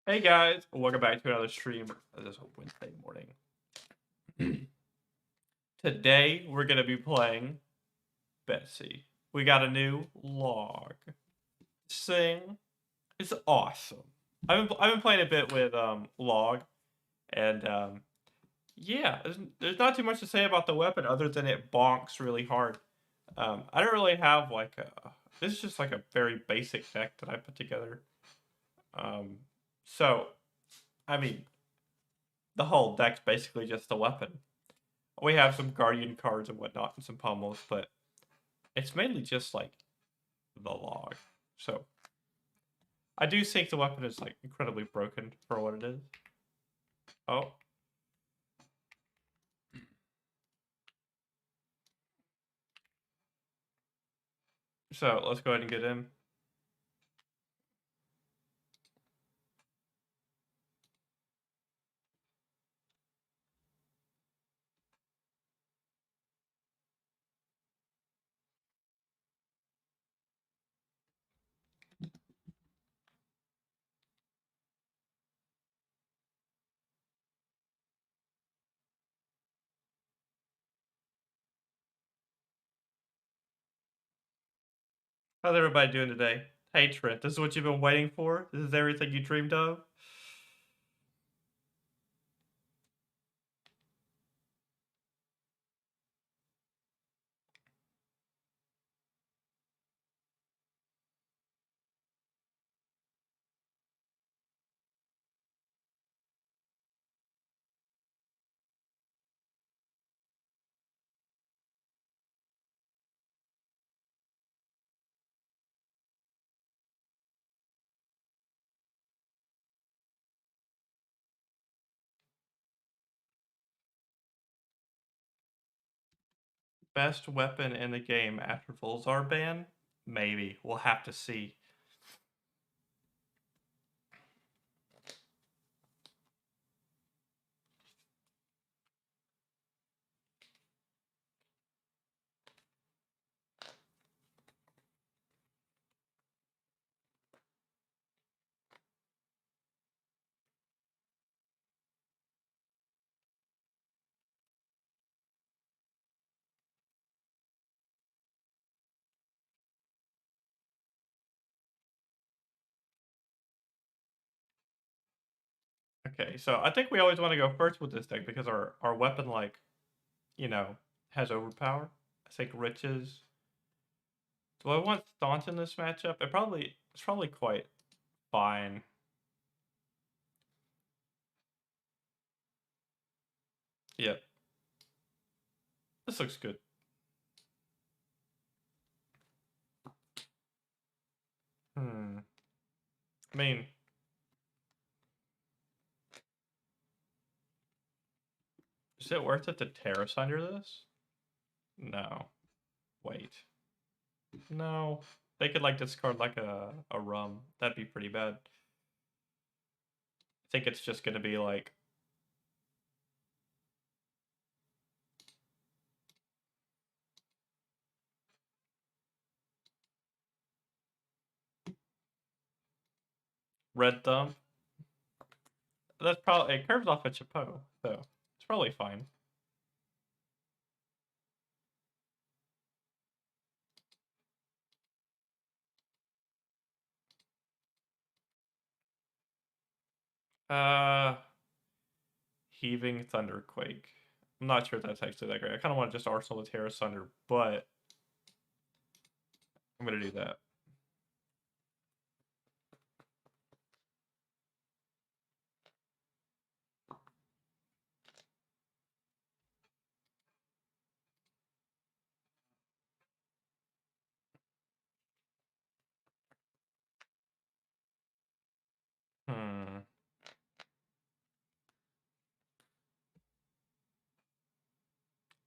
Hey guys, welcome back to another stream this Wednesday morning. Today we're gonna be playing Betsy. We got a new log. This thing is awesome. I've been playing a bit with log, and yeah, there's not too much to say about the weapon other than it bonks really hard. I don't really have like a. This is just like a very basic deck that I put together. Um, so I mean, the whole deck's basically just a weapon. We have some guardian cards and whatnot and some pummels, but it's mainly just like the log. So I do think the weapon is like incredibly broken for what it is. Oh. So let's go ahead and get in. How's everybody doing today? Hey Trent, this is what you've been waiting for? This is everything you dreamed of? Best weapon in the game after Volzar ban? Maybe. We'll have to see. Okay, so I think we always want to go first with this deck because our weapon, like, has overpower. I think riches. Do I want Staunt in this matchup? It's probably quite fine. Yep. This looks good. I mean, is it worth it to terrace under this? No. Wait. No. They could like discard like a rum. That'd be pretty bad. I think it's just gonna be like red thumb. That's probably it curves off a Chapeau, so it's probably fine. Uh Heaving Thunderquake. I'm not sure if that's actually that great. I kinda want to just Arsenal the Terrace Thunder, but I'm gonna do that. Hmm.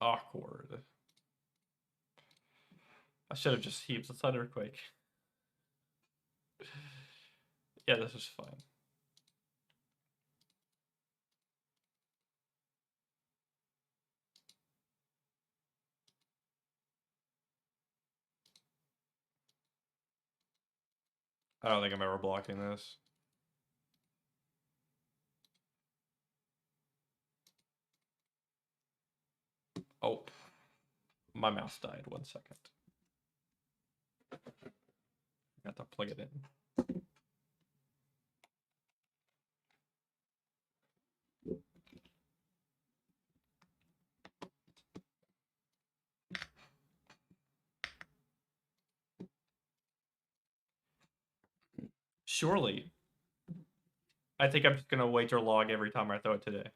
Awkward. I should have just heaved the Thunderquake. Yeah, this is fine. I don't think I'm ever blocking this. Oh, my mouse died. 1 second. Got to plug it in. Surely. I think I'm just gonna wager log every time I throw it today.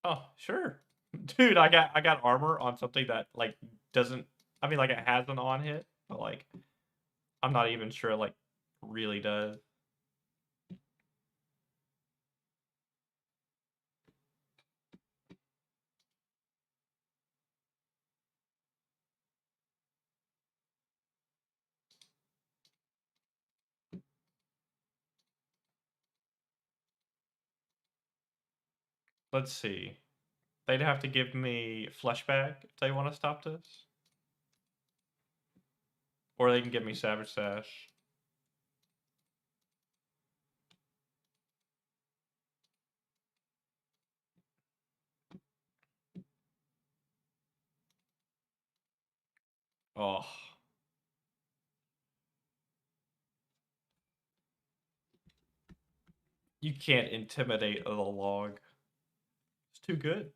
Oh, sure. Dude, I got armor on something that like doesn't, I mean like it has an on hit, but like I'm not even sure like really does. Let's see. They'd have to give me flesh bag if they want to stop this. Or they can give me Savage Sash. Oh. You can't intimidate the log. It's too good.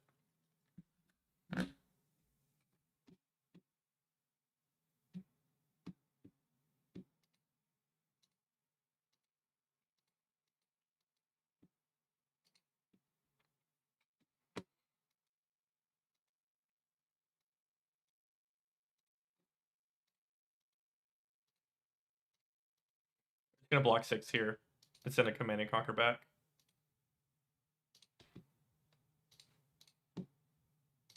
It's gonna block 6 here. It's in a Command and Conquer back.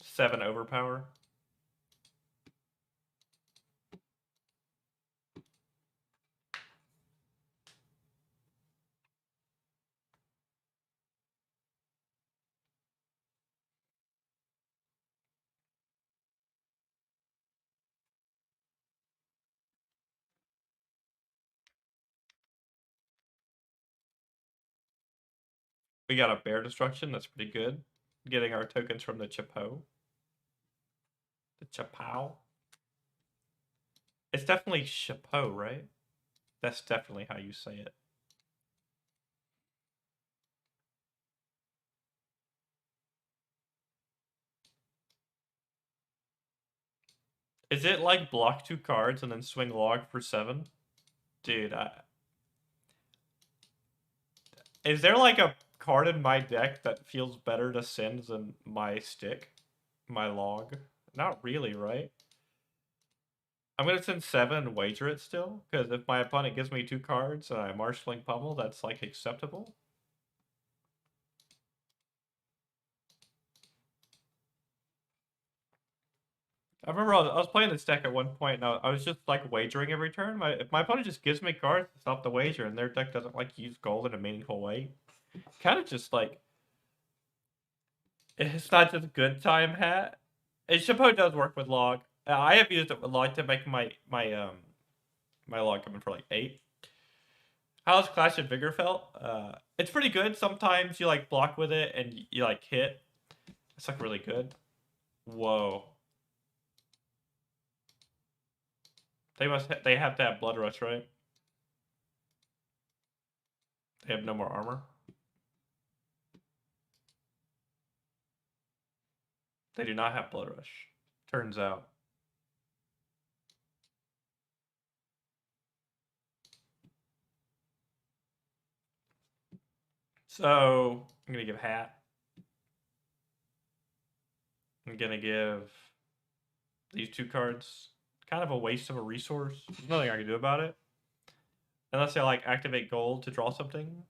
7 overpower. We got a bear destruction. That's pretty good. Getting our tokens from the Chapeau. The Chapeau. It's definitely Chapeau, right? That's definitely how you say it. Is it like block 2 cards and then swing log for 7? Dude, is there like a card in my deck that feels better to send than my stick? My log? Not really, right? I'm gonna send 7 and wager it still, because if my opponent gives me 2 cards and I marshalling pummel, that's like acceptable. I remember I was playing this deck at one point, and I was just like wagering every turn. If my opponent just gives me cards to stop the wager, and their deck doesn't like use gold in a meaningful way, kind of just like it's not just good time hat. And Chapeau does work with log. I have used it with log to make my log coming for like 8. How's Clash of Vigor felt? It's pretty good. Sometimes you like block with it and you like hit. It's like really good. Whoa. They have to have Blood Rush, right? They have no more armor. They do not have Blood Rush. Turns out. So I'm gonna give Hat. I'm gonna give these 2 cards. Kind of a waste of a resource. There's nothing I can do about it. Unless I like activate gold to draw something.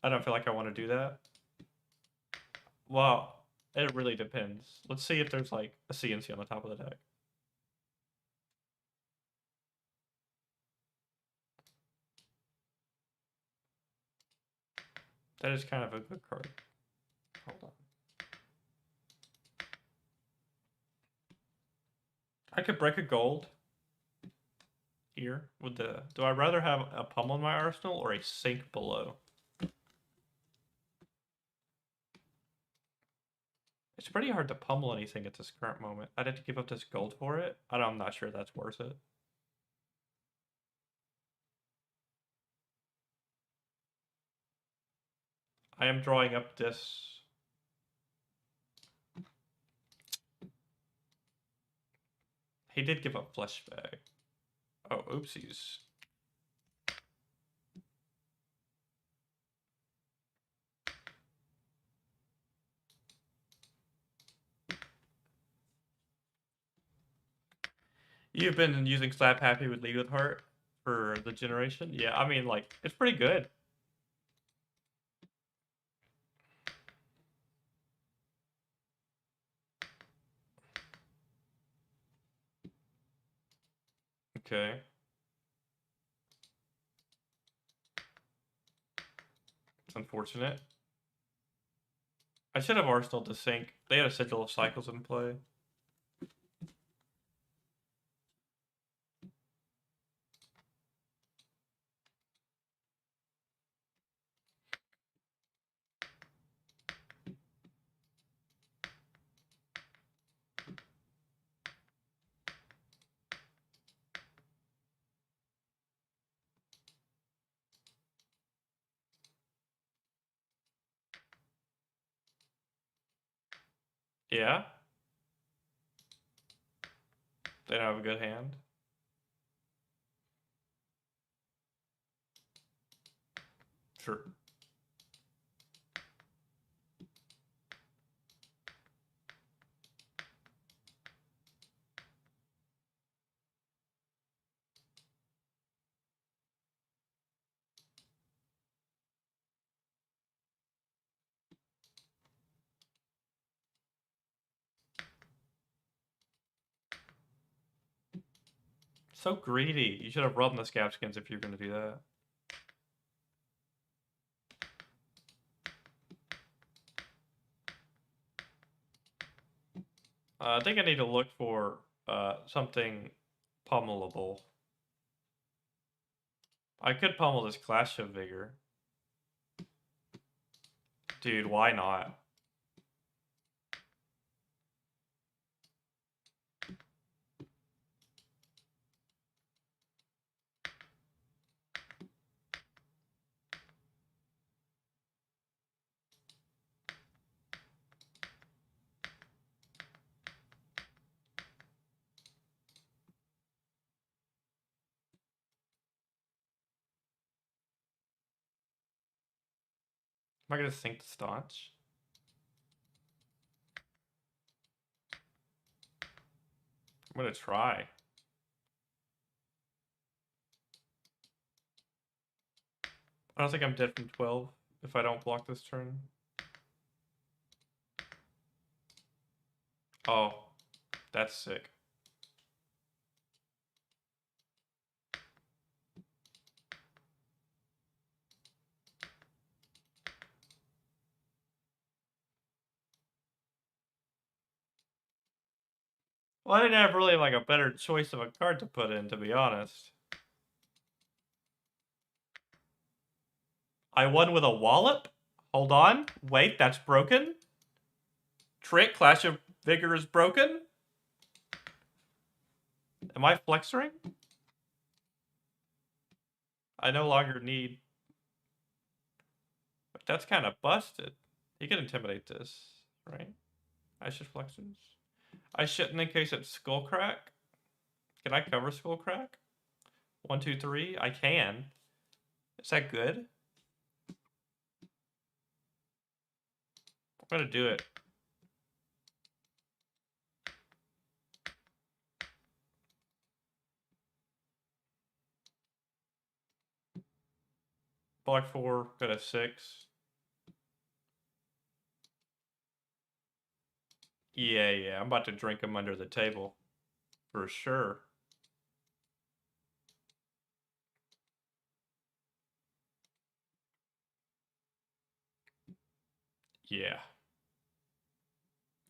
I don't feel like I want to do that. Well, it really depends. Let's see if there's like a CNC on the top of the deck. That is kind of a good card. Hold on. I could break a gold. here with the. Do I rather have a pummel in my arsenal or a sink below? It's pretty hard to pummel anything at this current moment. I'd have to give up this gold for it. I'm not sure that's worth it. I am drawing up this. He did give up flesh bag. Oh, oopsies. You've been using Slap Happy with Lead with Heart for the generation? Yeah, I mean, like, it's pretty good. Okay. It's unfortunate. I should have Arsenal to sink. They had a Sigil of Cycles in play. Yeah? They don't have a good hand. Sure. So greedy. You should have run the scab skins if you're going to do that. I think I need to look for something pummelable. I could pummel this Clash of Vigor. Dude, why not? Am I going to sink the staunch? I'm going to try. I don't think I'm dead from 12 if I don't block this turn. Oh, that's sick. Well, I didn't have really like a better choice of a card to put in, to be honest. I won with a wallop? Hold on. Wait, that's broken? Trick, Clash of Vigor is broken? Am I flexing? I no longer need... But that's kind of busted. He can intimidate this, right? I should flexes. I shouldn't in case it's Skullcrack. Can I cover Skullcrack? 1, 2, 3. I can. Is that good? I'm gonna do it. Black 4, got a 6. Yeah, I'm about to drink him under the table. For sure. Yeah.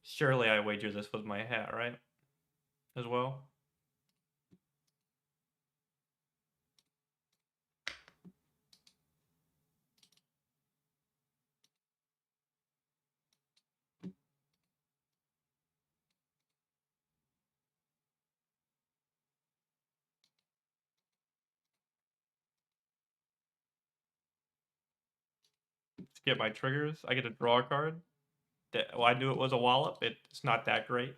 Surely I wager this with my hat, right? As well. get my triggers. I get to draw a card. Well, I knew it was a wallop. It's not that great.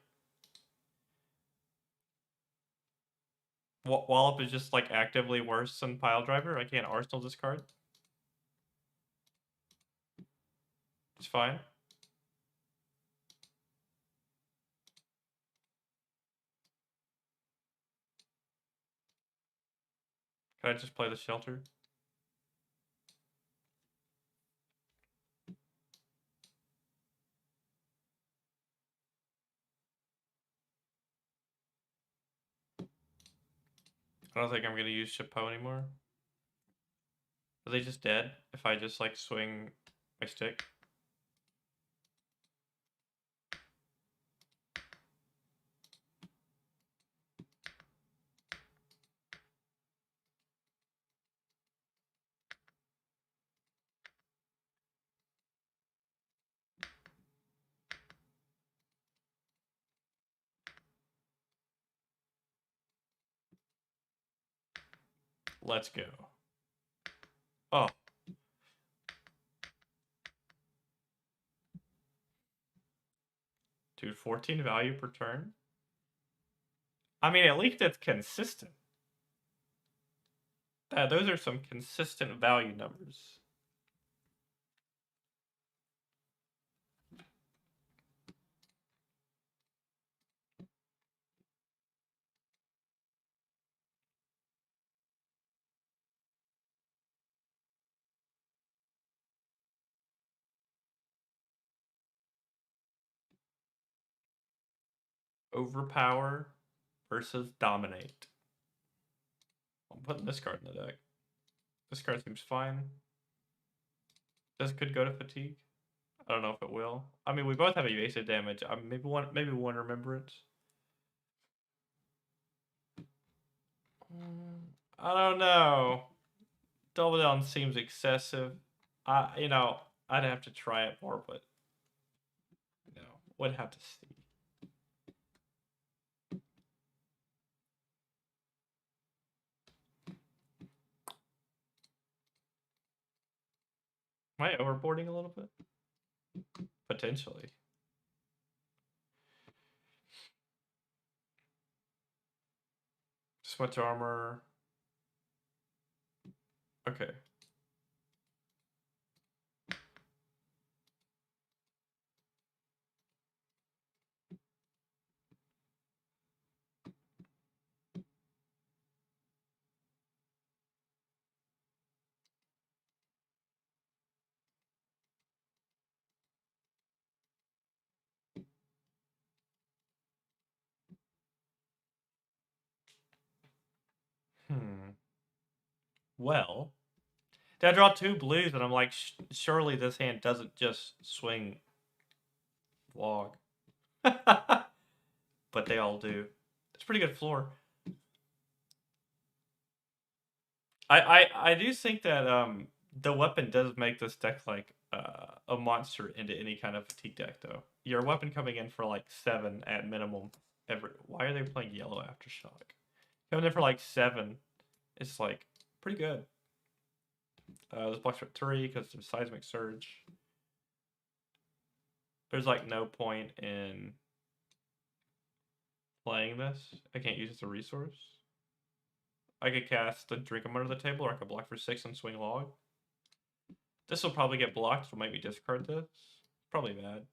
Wallop is just like actively worse than Pile Driver. I can't Arsenal this card. It's fine. Can I just play the Shelter? I don't think I'm gonna use Chapeau anymore. Are they just dead if I just like swing my stick? Let's go. Oh. Dude, 14 value per turn? I mean, at least it's consistent. Those are some consistent value numbers. Overpower versus Dominate. I'm putting this card in the deck. This card seems fine. This could go to Fatigue. I don't know if it will. I mean, we both have evasive damage. Maybe one Remembrance. I don't know. Double down seems excessive. I'd have to try it more, but would have to see. Am I overboarding a little bit? Potentially. Switch armor. Okay. Well, did I draw 2 blues and I'm like, surely this hand doesn't just swing log. But they all do. It's pretty good floor. I do think that the weapon does make this deck like a monster into any kind of fatigue deck though. Your weapon coming in for like 7 at minimum why are they playing yellow aftershock? Coming in for like 7 is like pretty good. This blocks for 3 because there's seismic surge. There's like no point in playing this. I can't use it as a resource. I could cast the Drink 'em Under the Table, or I could block for 6 and swing log. This will probably get blocked, so maybe discard this. Probably bad.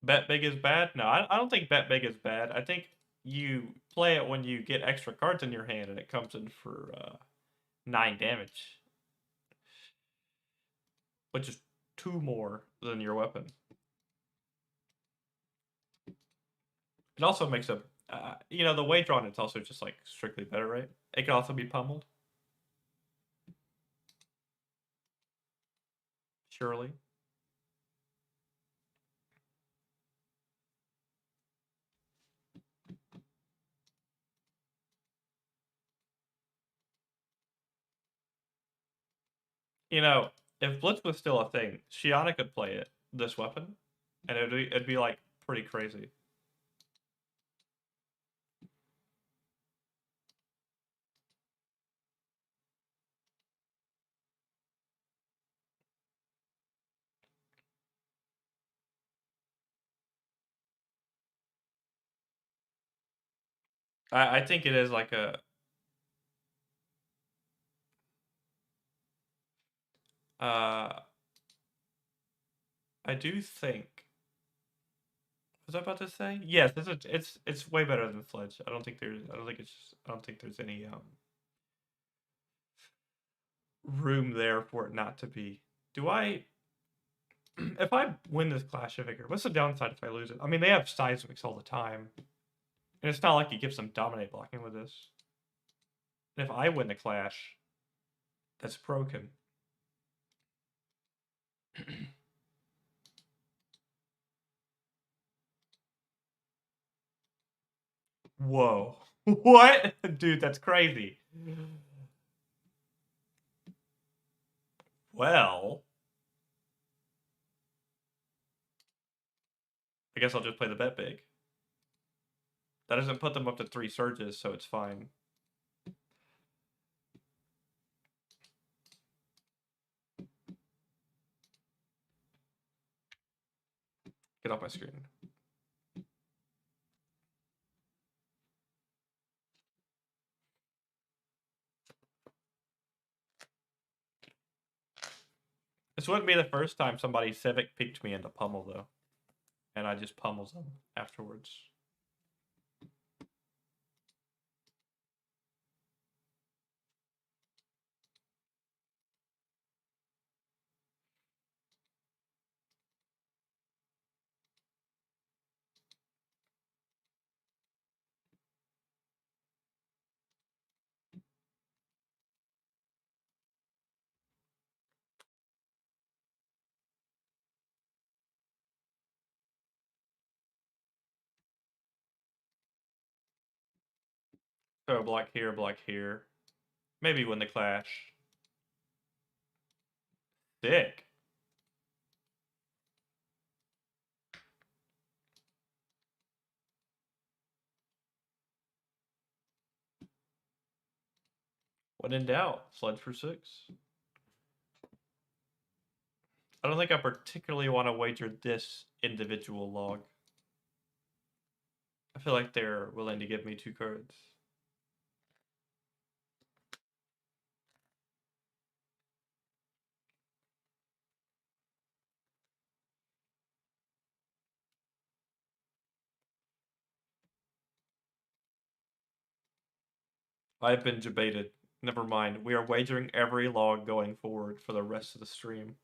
Bet big is bad? No, I don't think bet big is bad. I think you play it when you get extra cards in your hand and it comes in for 9 damage. Which is 2 more than your weapon. It also makes a... the way drawn, it's also just like strictly better, right? It can also be pummeled. Surely. If Blitz was still a thing, Shiana could play this weapon, and it'd be like pretty crazy. I think it is like a... I do think... Was I about to say? Yes, it's way better than Sledge. I don't think there's any room there for it not to be. Do I... If I win this Clash of Vigor, what's the downside if I lose it? I mean, they have Seismics all the time. And it's not like it gives them Dominate blocking with this. And if I win the Clash, that's broken. Whoa. What? Dude, that's crazy. Well... I guess I'll just play the bet big. That doesn't put them up to 3 surges, so it's fine. Get off my screen. This wouldn't be the first time somebody Civic picked me into pummel, though. And I just pummels them afterwards. So block here, block here. Maybe win the Clash. Sick. When in doubt, Sledge for 6. I don't think I particularly want to wager this individual log. I feel like they're willing to give me 2 cards. I've been debated. Never mind. We are wagering every log going forward for the rest of the stream.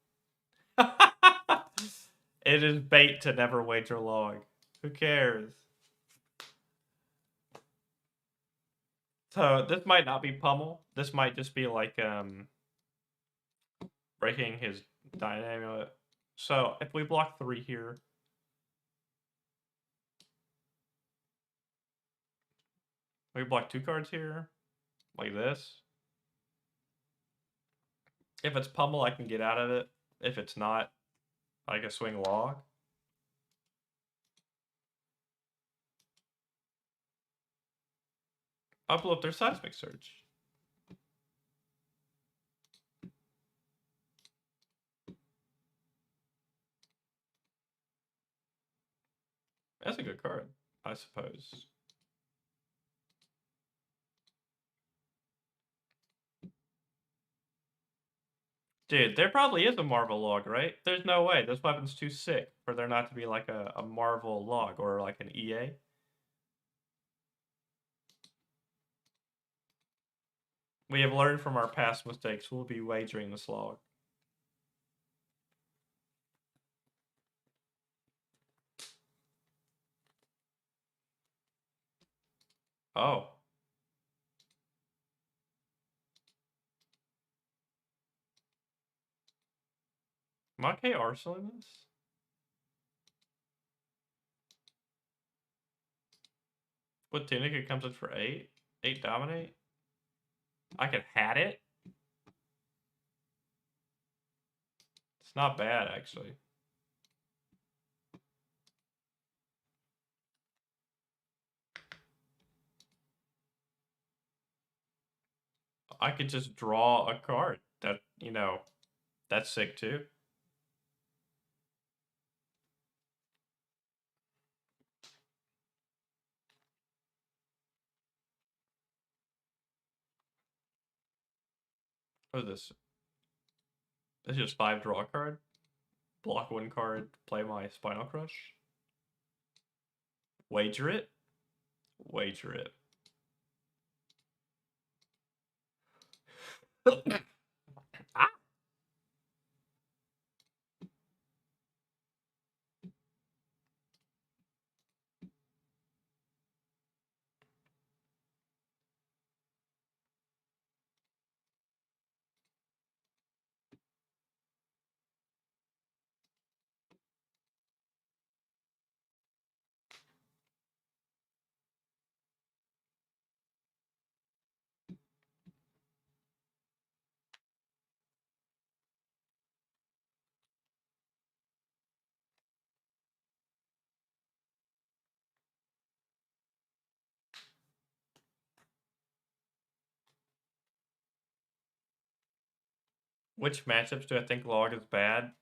It is bait to never wager log. Who cares? So this might not be pummel. This might just be like breaking his dynamic. So if we block 3 here, we block 2 cards here, like this. If it's pummel, I can get out of it. If it's not, I can swing log. I'll blow up their Seismic Surge. That's a good card, I suppose. Dude, there probably is a Marvel log, right? There's no way. This weapon's too sick for there not to be like a Marvel log or like an EA. We have learned from our past mistakes. We'll be wagering this log. Oh. Am I okay arsenal this? What Tunica comes in for 8? 8 dominate? I could hat it? It's not bad, actually. I could just draw a card. That, you know, that's sick too. What is this? This is just 5 draw a card. Block 1 card, play my Spinal Crush. Wager it. Wager it. Ah! Which matchups do I think Log is bad?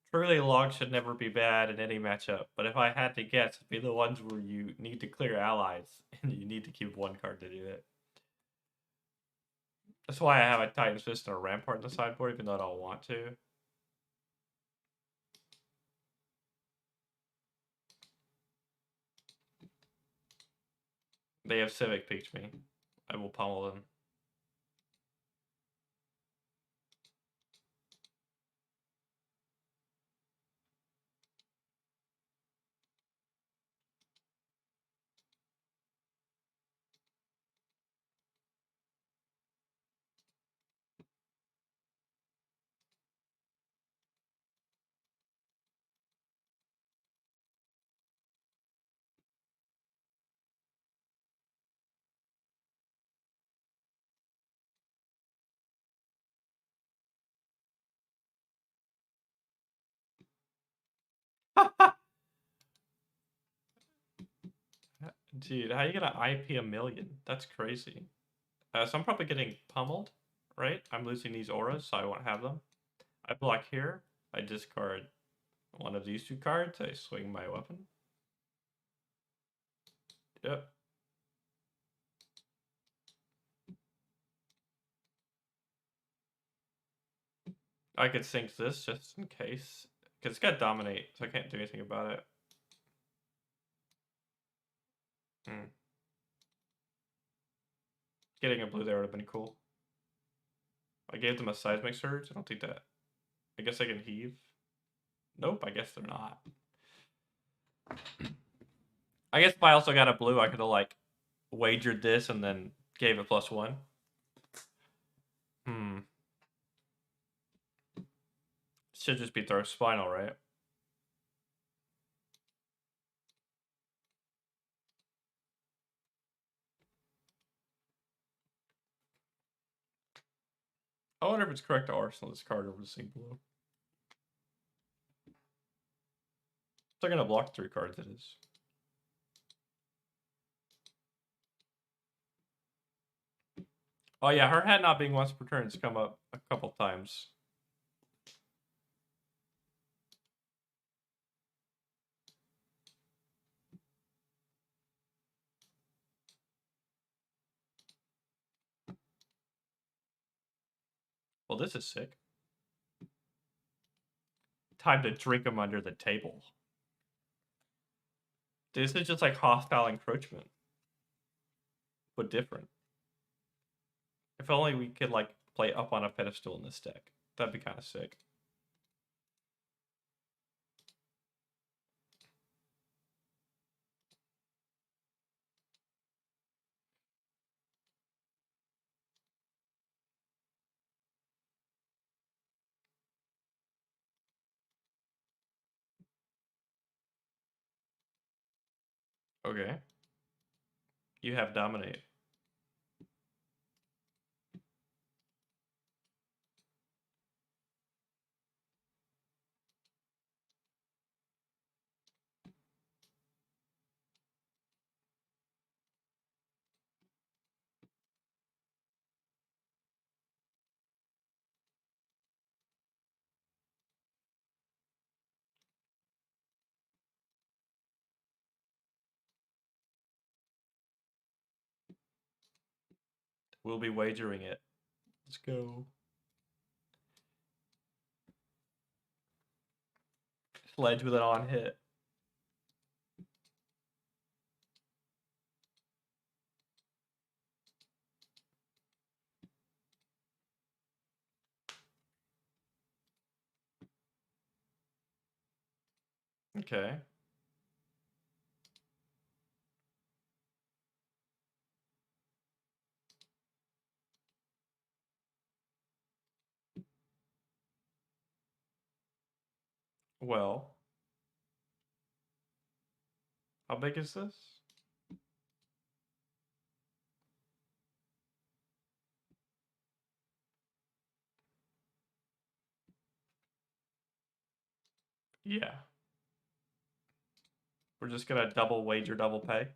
Truly, Log should never be bad in any matchup, but if I had to guess, it'd be the ones where you need to clear allies, and you need to keep 1 card to do it. That's why I have a Titan's Fist and a Rampart in the sideboard, even though I don't want to. They have Civic Peach me. I will pummel them. Dude, how you gonna IP a million? That's crazy. So I'm probably getting pummeled, right? I'm losing these auras, so I won't have them. I block here. I discard one of these 2 cards. I swing my weapon. Yep. I could sink this just in case. Because it's got Dominate, so I can't do anything about it. Hmm. Getting a blue there would have been cool. I gave them a Seismic Surge. I don't think that... I guess I can heave. Nope, I guess they're not. I guess if I also got a blue, I could have, like, wagered this and then gave it +1. Hmm. Should just be throw Spinal, right? I wonder if it's correct to arsenal this card over the sink below. If they're gonna block 3 cards, it is. Oh yeah, her head not being once per turn has come up a couple times. Well, this is sick. Time to drink them under the table. This is just like hostile encroachment, but different. If only we could like play up on a pedestal in this deck. That'd be kind of sick. Okay. You have Dominate. We'll be wagering it. Let's go. Sledge with an on hit. Okay. Well. How big is this? Yeah. We're just gonna double wager, double pay.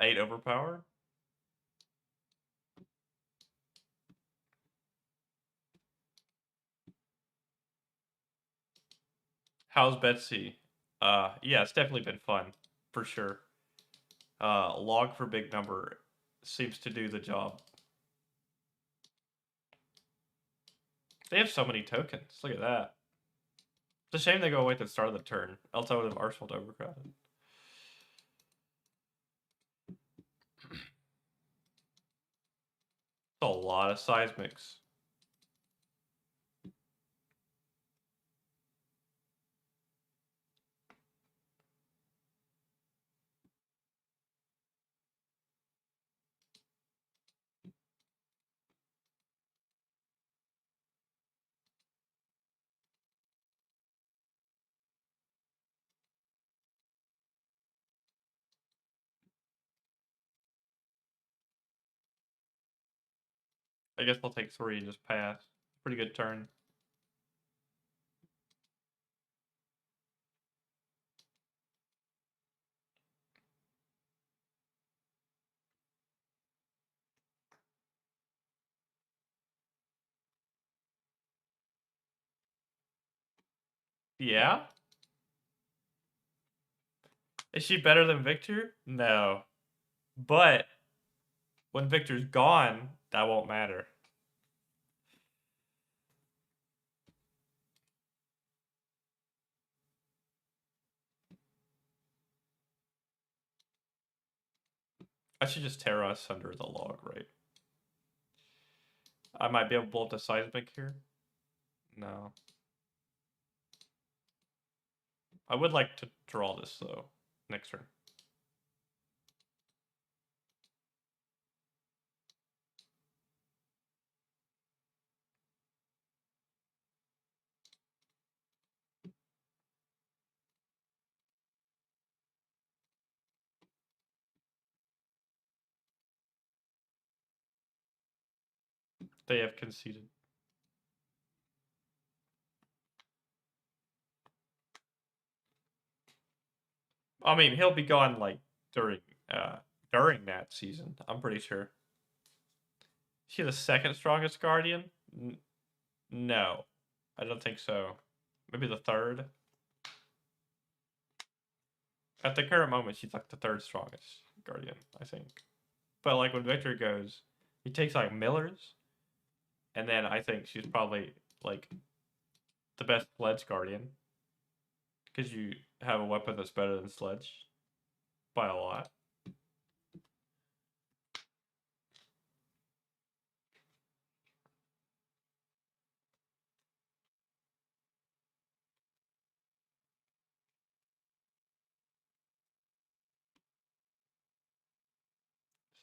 8 overpower. How's Betsy? Yeah, it's definitely been fun, for sure. Log for big number seems to do the job. They have so many tokens. Look at that. It's a shame they go away at the start of the turn. Else I would have arsenaled overcrowded. It's a lot of seismics. I guess I'll take 3 and just pass. Pretty good turn. Yeah? Is she better than Victor? No. But when Victor's gone, that won't matter. I should just tear us under the log, right? I might be able to blow up the seismic here. No. I would like to draw this, though, next turn. They have conceded. I mean, he'll be gone, like, during that season, I'm pretty sure. Is he the second strongest Guardian? No. I don't think so. Maybe the third? At the current moment, she's, like, the third strongest Guardian, I think. But, like, when Victor goes, he takes, like, Miller's. And then I think she's probably, like, the best Sledge Guardian. Because you have a weapon that's better than Sledge. By a lot.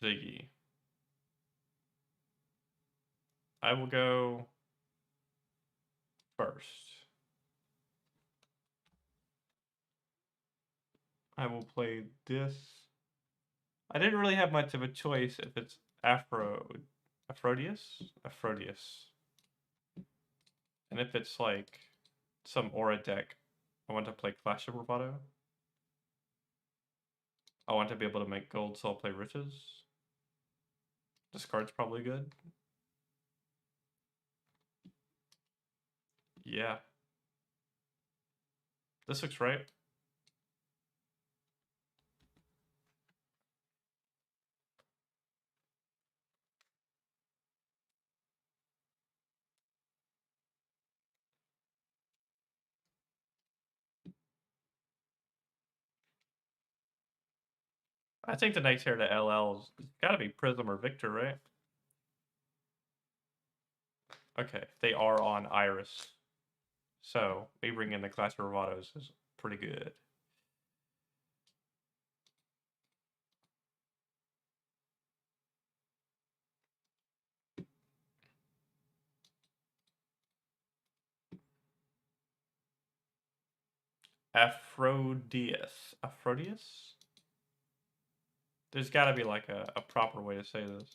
Ziggy. I will go first. I will play this. I didn't really have much of a choice if it's Aphrodisias? Aphrodisias. And if it's like some aura deck, I want to play Clash of Bravado. I want to be able to make gold, so I'll play Riches. This card's probably good. Yeah. This looks right. I think the next heir to LL's gotta be Prism or Victor, right? Okay, they are on Iris. So, me bringing in the Clash of Bravados is pretty good. Aphrodisias? There's gotta be like a proper way to say this.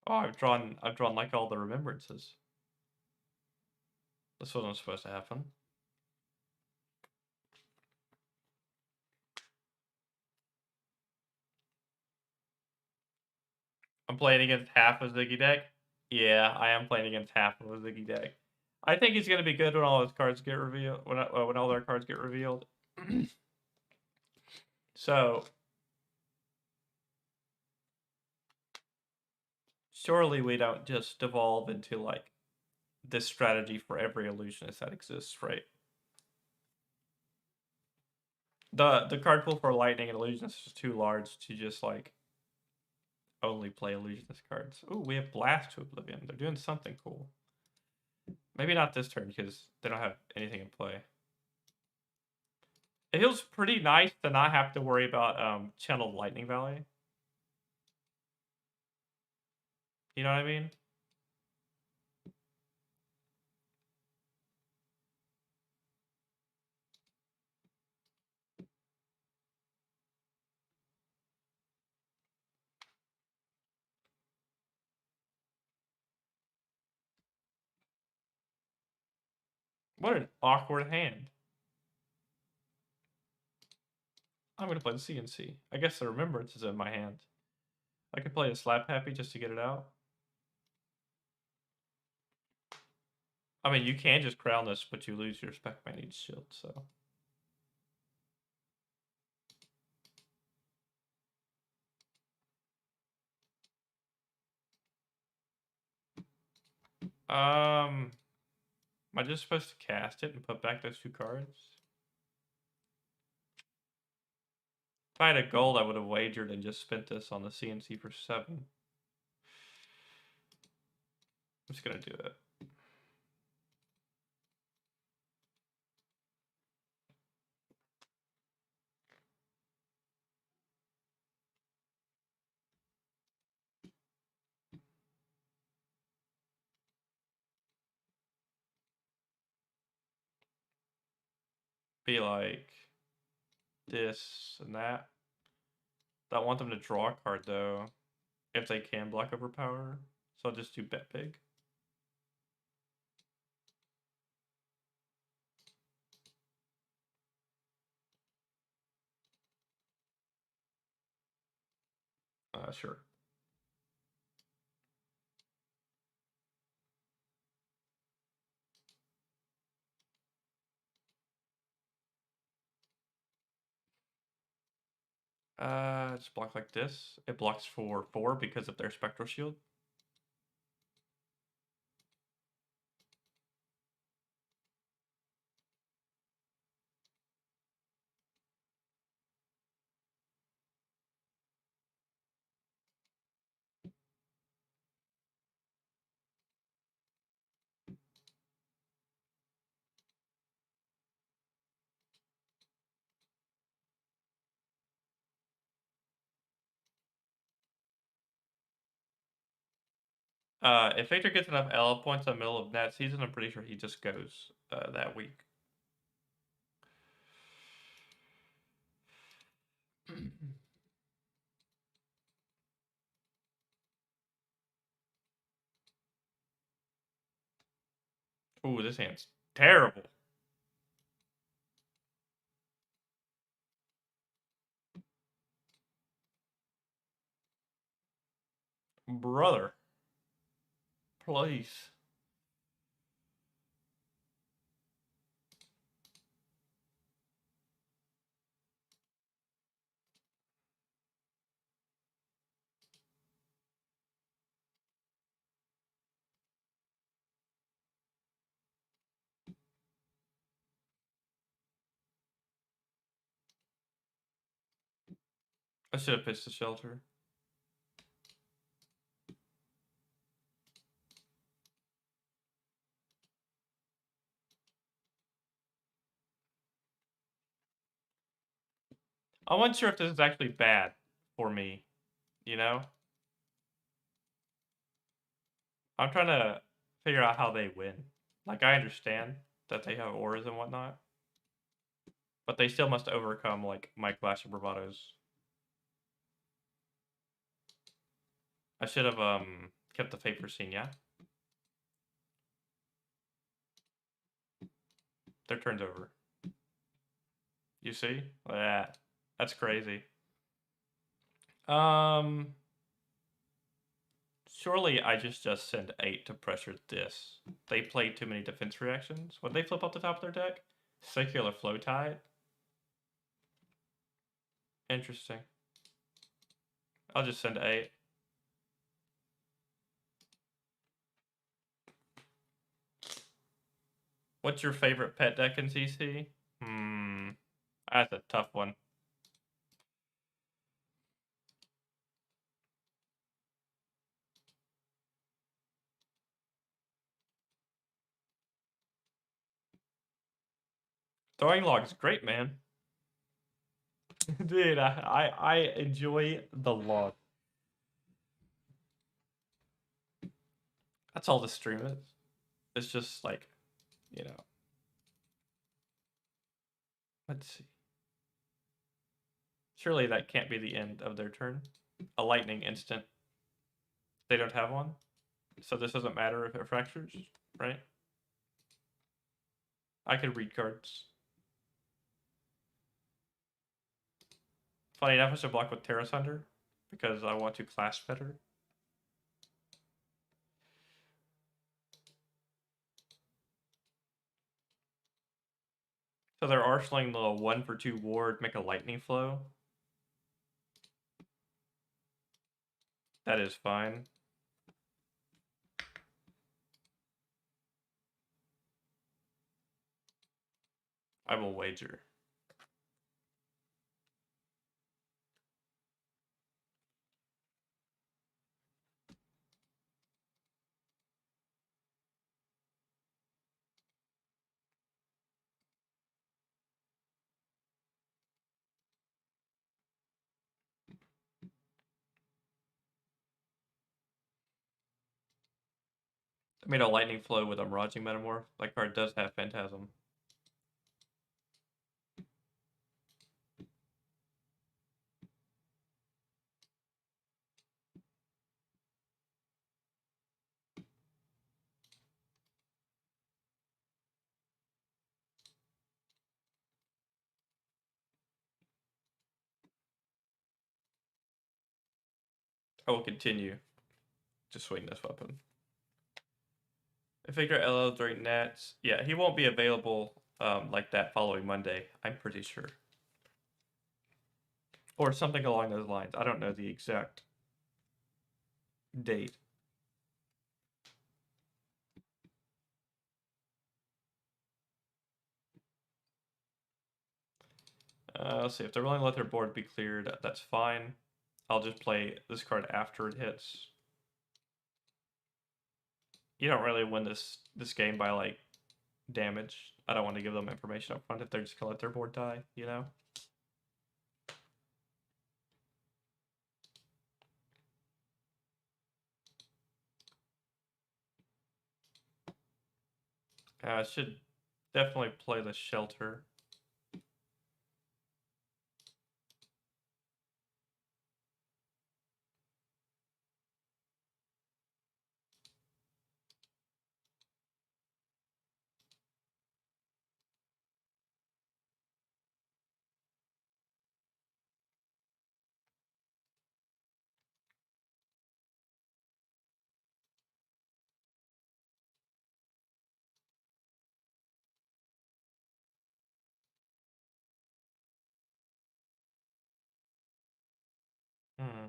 Oh, I've drawn like all the remembrances. This wasn't supposed to happen. I'm playing against half a Ziggy deck. Yeah, I am playing against half of a Ziggy deck. I think he's gonna be good when all his cards get revealed. When all their cards get revealed. So surely we don't just devolve into like this strategy for every illusionist that exists, right? The card pool for lightning and illusionist is too large to just like only play illusionist cards. Ooh, we have Blast to Oblivion. They're doing something cool. Maybe not this turn because they don't have anything in play. It feels pretty nice to not have to worry about channeled Lightning Valley. You know what I mean? What an awkward hand. I'm gonna play the CNC. I guess the Remembrance is in my hand. I could play a Slap Happy just to get it out. I mean, you can just crown this, but you lose your Spec Managed Shield, so. Am I just supposed to cast it and put back those 2 cards? If I had a gold, I would have wagered and just spent this on the CNC for 7. I'm just gonna do it. Be like this and that. I want them to draw a card though, if they can block Overpower. So I'll just do Bet Big. Sure. Just block like this. It blocks for 4 because of their Spectral Shield. If Victor gets enough L points in the middle of that season, I'm pretty sure he just goes that week. Ooh, this hand's terrible. Brother. Please. I should have pitched the shelter. I'm unsure if this is actually bad for me, you know? I'm trying to figure out how they win. Like, I understand that they have auras and whatnot, but they still must overcome, like, my Clash of Bravados. I should have, kept the Fate Scene, yeah? Their turn's over. You see? Yeah, that's crazy. Surely I just send 8 to pressure this. They played too many defense reactions. Would they flip up the top of their deck? Secular Flow Tide? Interesting. I'll just send 8. What's your favorite pet deck in CC? That's a tough one. Throwing log is great, man. Dude, I enjoy the log. That's all the stream is. It's just like, you know. Let's see. Surely that can't be the end of their turn. A lightning instant. They don't have one. So this doesn't matter if it fractures, right? I could read cards. Funny enough, I should block with Terra Sunder because I want to clash better. So they're arsling the 1/2 ward, make a lightning flow. That is fine. I will wager. I made a lightning flow with a Miraging Metamorph. That card does have Phantasm. I will continue to swing this weapon. I figure LL during Nats. Yeah, he won't be available like that following Monday, I'm pretty sure. Or something along those lines. I don't know the exact date. Let's see. If they're willing to let their board be cleared, that's fine. I'll just play this card after it hits. You don't really win this game by like damage. I don't want to give them information up front if they're just gonna let their board die, you know? I should definitely play the shelter. Hmm.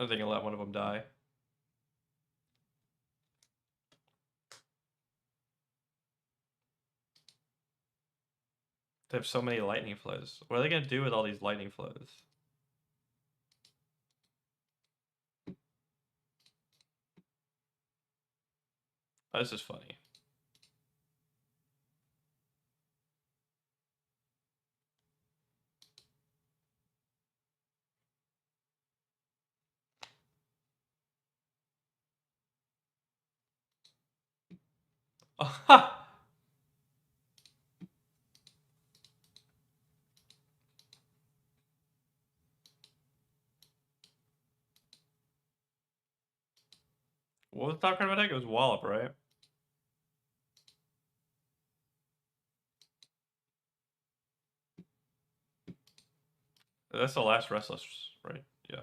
I think I'll let one of them die. They have so many lightning flows. What are they gonna do with all these lightning flows? Oh, this is funny. Oh, ha! What was top card of my deck? It was Wallop, right? That's the last Restless, right? Yeah.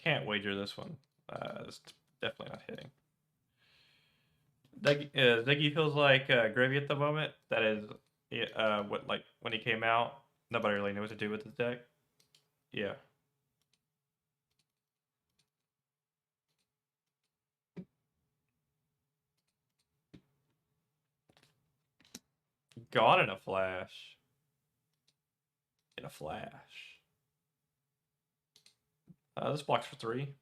Can't wager this one. It's definitely not hitting. Ziggy feels like gravy at the moment. That is, what like when he came out, nobody really knew what to do with his deck. Yeah. Gone in a flash. In a flash. This blocks for 3.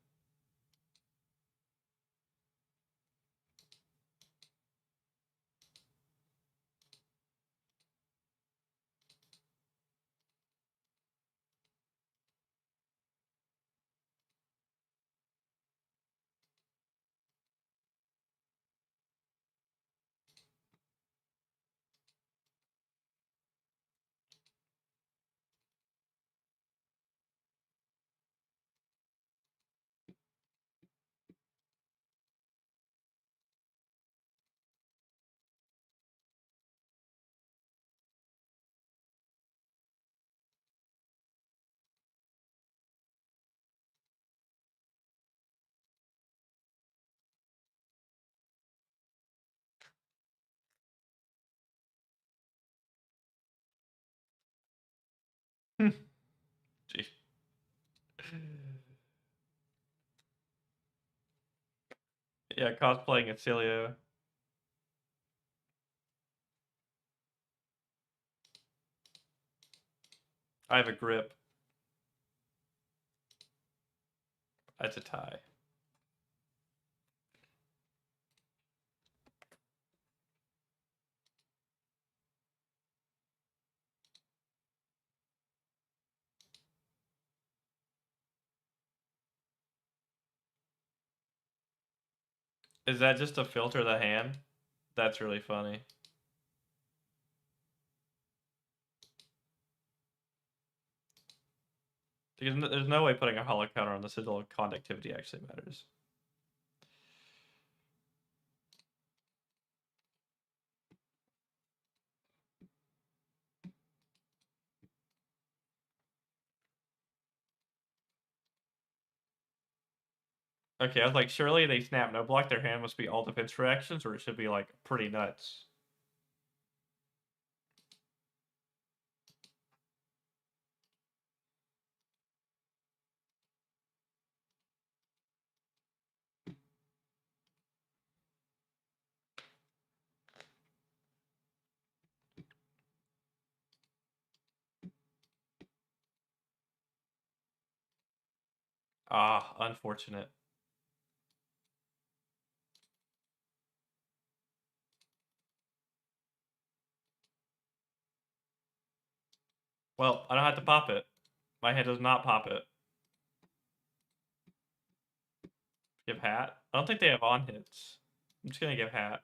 Gee. Yeah, cosplaying Celia. I have a grip. That's a tie. Is that just to filter the hand? That's really funny. Because there's no way putting a hollow counter on the sigil conductivity actually matters. Okay, I was like, surely they snap no block. Their hand must be all defense reactions, or it should be like pretty nuts. Ah, unfortunate. Well, I don't have to pop it. My hand does not pop it. Give hat? I don't think they have on hits. I'm just gonna give hat.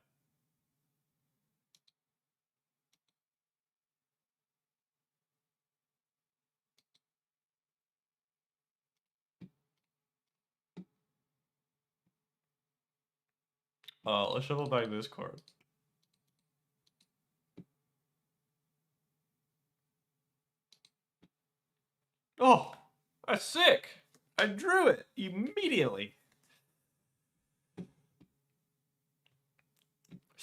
Let's shuffle back this card. Oh, that's sick. I drew it immediately.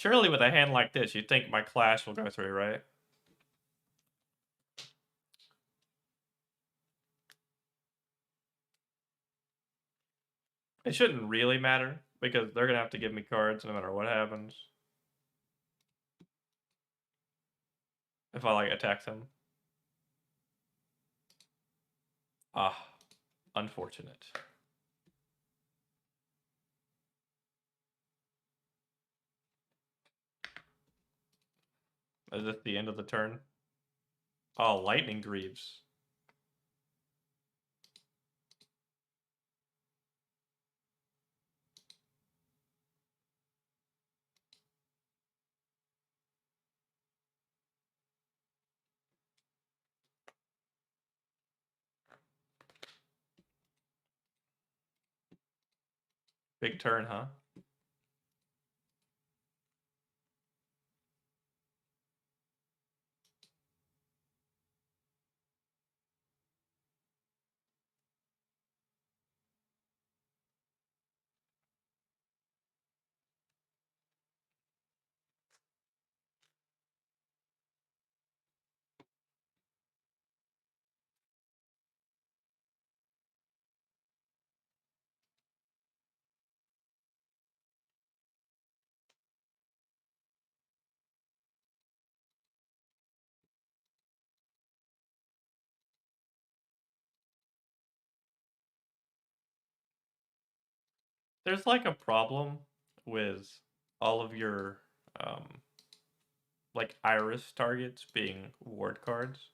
Surely with a hand like this, you'd think my clash will go through, right? It shouldn't really matter, because they're going to have to give me cards no matter what happens. If I, like, attack them. Ah, unfortunate. Is this the end of the turn? Oh, Lightning Greaves. Big turn, huh? There's like a problem with all of your like iris targets being ward cards.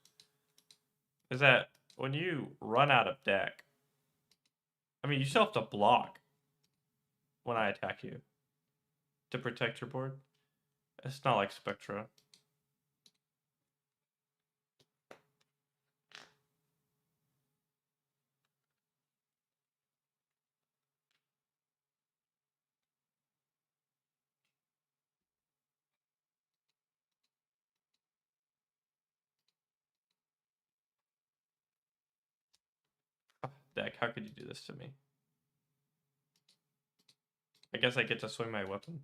Is that when you run out of deck, I mean, you still have to block when I attack you to protect your board. It's not like Spectra. Deck, how could you do this to me? I guess I get to swing my weapon.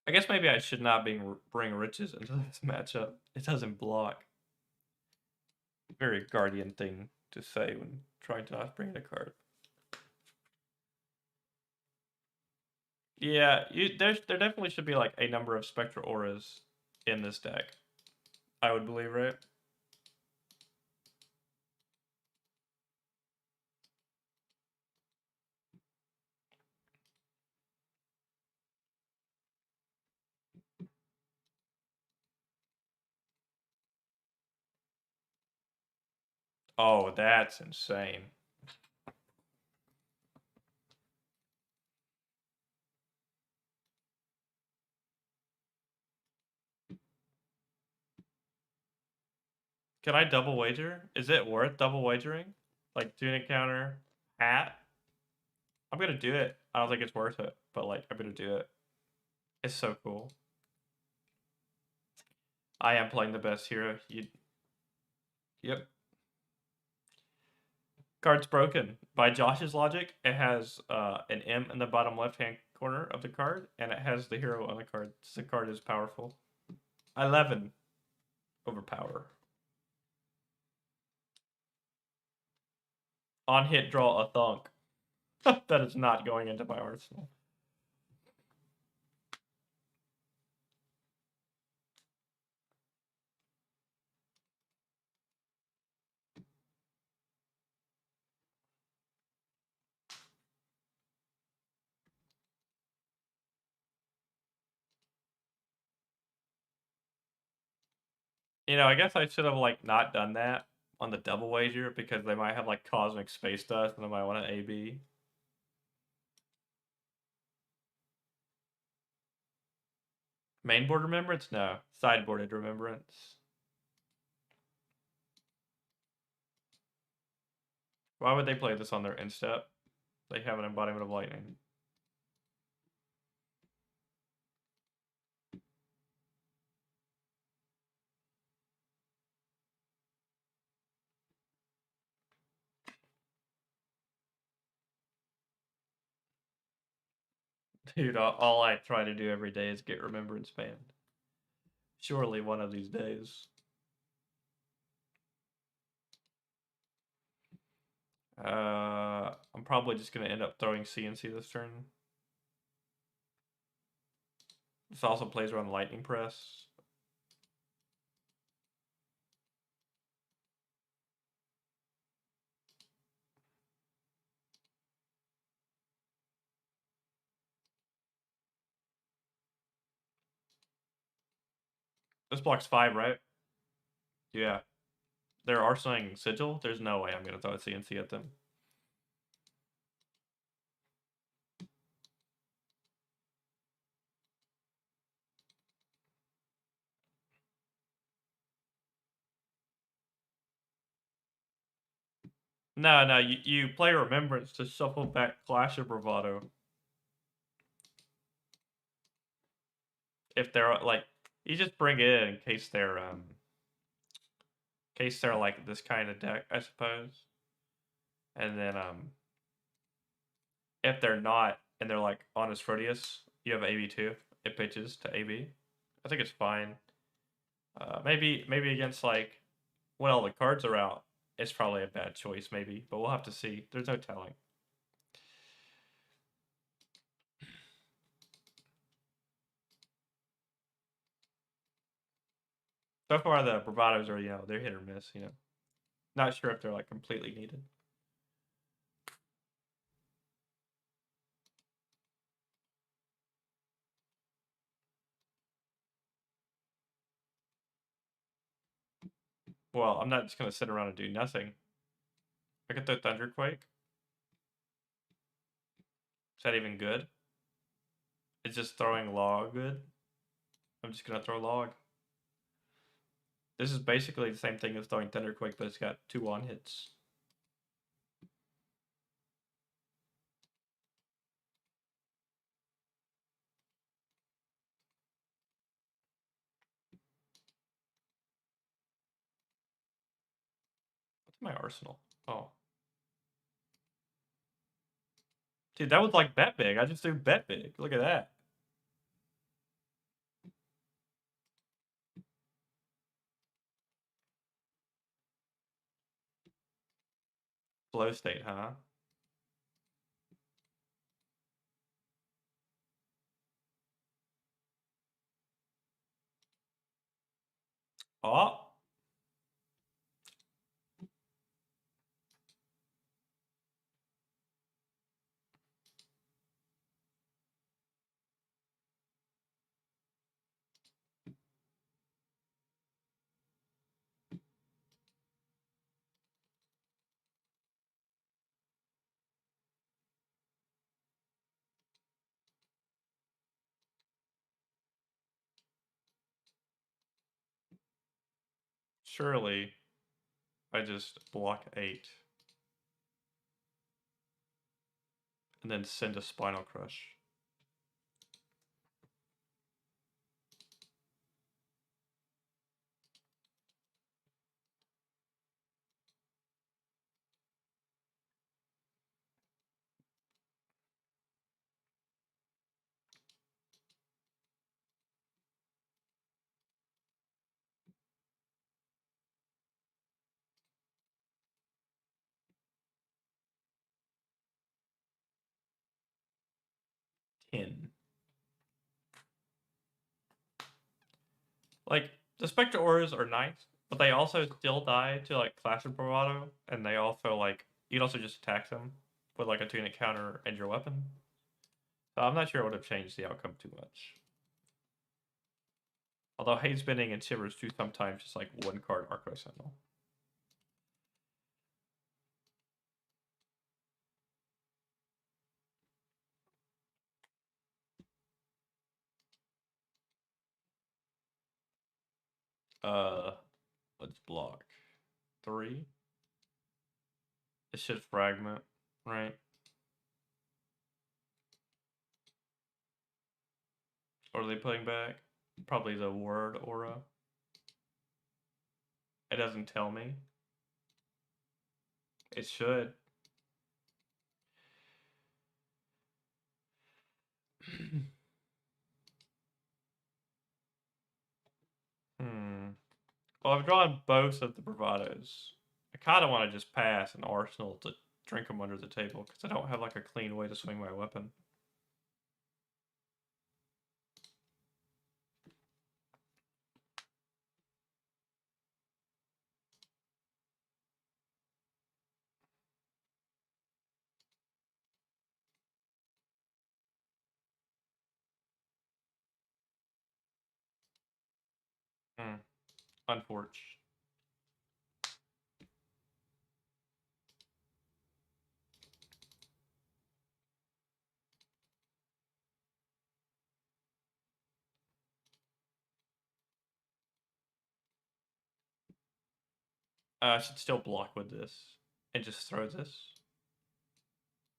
I guess maybe I should not bring riches into this matchup. It doesn't block. Very Guardian thing to say when trying to not bring in a card. Yeah, there definitely should be like a number of Spectra Auras in this deck. I would believe, right? Oh, that's insane. Can I double wager? Is it worth double wagering? Like tunic counter, hat? I'm gonna do it. I don't think it's worth it, but like I'm gonna do it. It's so cool. I am playing the best hero. Yep. Card's broken. By Josh's logic, it has an M in the bottom left-hand corner of the card, and it has the hero on the card. The card is powerful. 11. Overpower. On hit, draw a thunk. That is not going into my arsenal. You know, I guess I should have like not done that on the double wager because they might have like cosmic space dust and they might want an AB. Mainboard remembrance? No. Sideboarded remembrance. Why would they play this on their instep? They have an embodiment of lightning. Dude, all I try to do every day is get remembrance banned. Surely one of these days. I'm probably just going to end up throwing CNC this turn. This also plays around Lightning Press. This blocks 5, right? Yeah. They're arsoning Sigil. There's no way I'm going to throw a CNC at them. No, you play Remembrance to shuffle back Clash of Bravado. If they're like, you just bring it in case they're like this kind of deck, I suppose. And then if they're not and they're like Honest Proteus, you have AB2. It pitches to AB. I think it's fine. Maybe against like when all the cards are out, it's probably a bad choice, maybe, but we'll have to see. There's no telling. So far, the bravados are, they're hit or miss, Not sure if they're like completely needed. Well, I'm not just gonna sit around and do nothing. I could throw Thunderquake. Is that even good? It's just throwing log good. I'm just gonna throw log. This is basically the same thing as throwing Thunderquake, but it's got 2 on hits. What's my arsenal? Oh. Dude, that was like bet big. I just threw bet big. Look at that. Flow state, huh? Oh. Surely I just block 8. And then send a Spinal Crush. Like, the Spectre Auras are nice, but they also still die to, like, Clash of Bravado, and they also, like, you'd also just attack them with, like, a tunic counter and your weapon. So I'm not sure it would have changed the outcome too much. Although Haze Bending and Shivers do sometimes just, like, 1-card Arclight Sentinel. Let's block 3. It should fragment, right? What are they putting back? Probably the word aura. It doesn't tell me. It should. Well, I've drawn both of the bravados. I kind of want to just pass an arsenal to drink them under the table because I don't have like a clean way to swing my weapon. Unfortunate. I should still block with this and just throw this.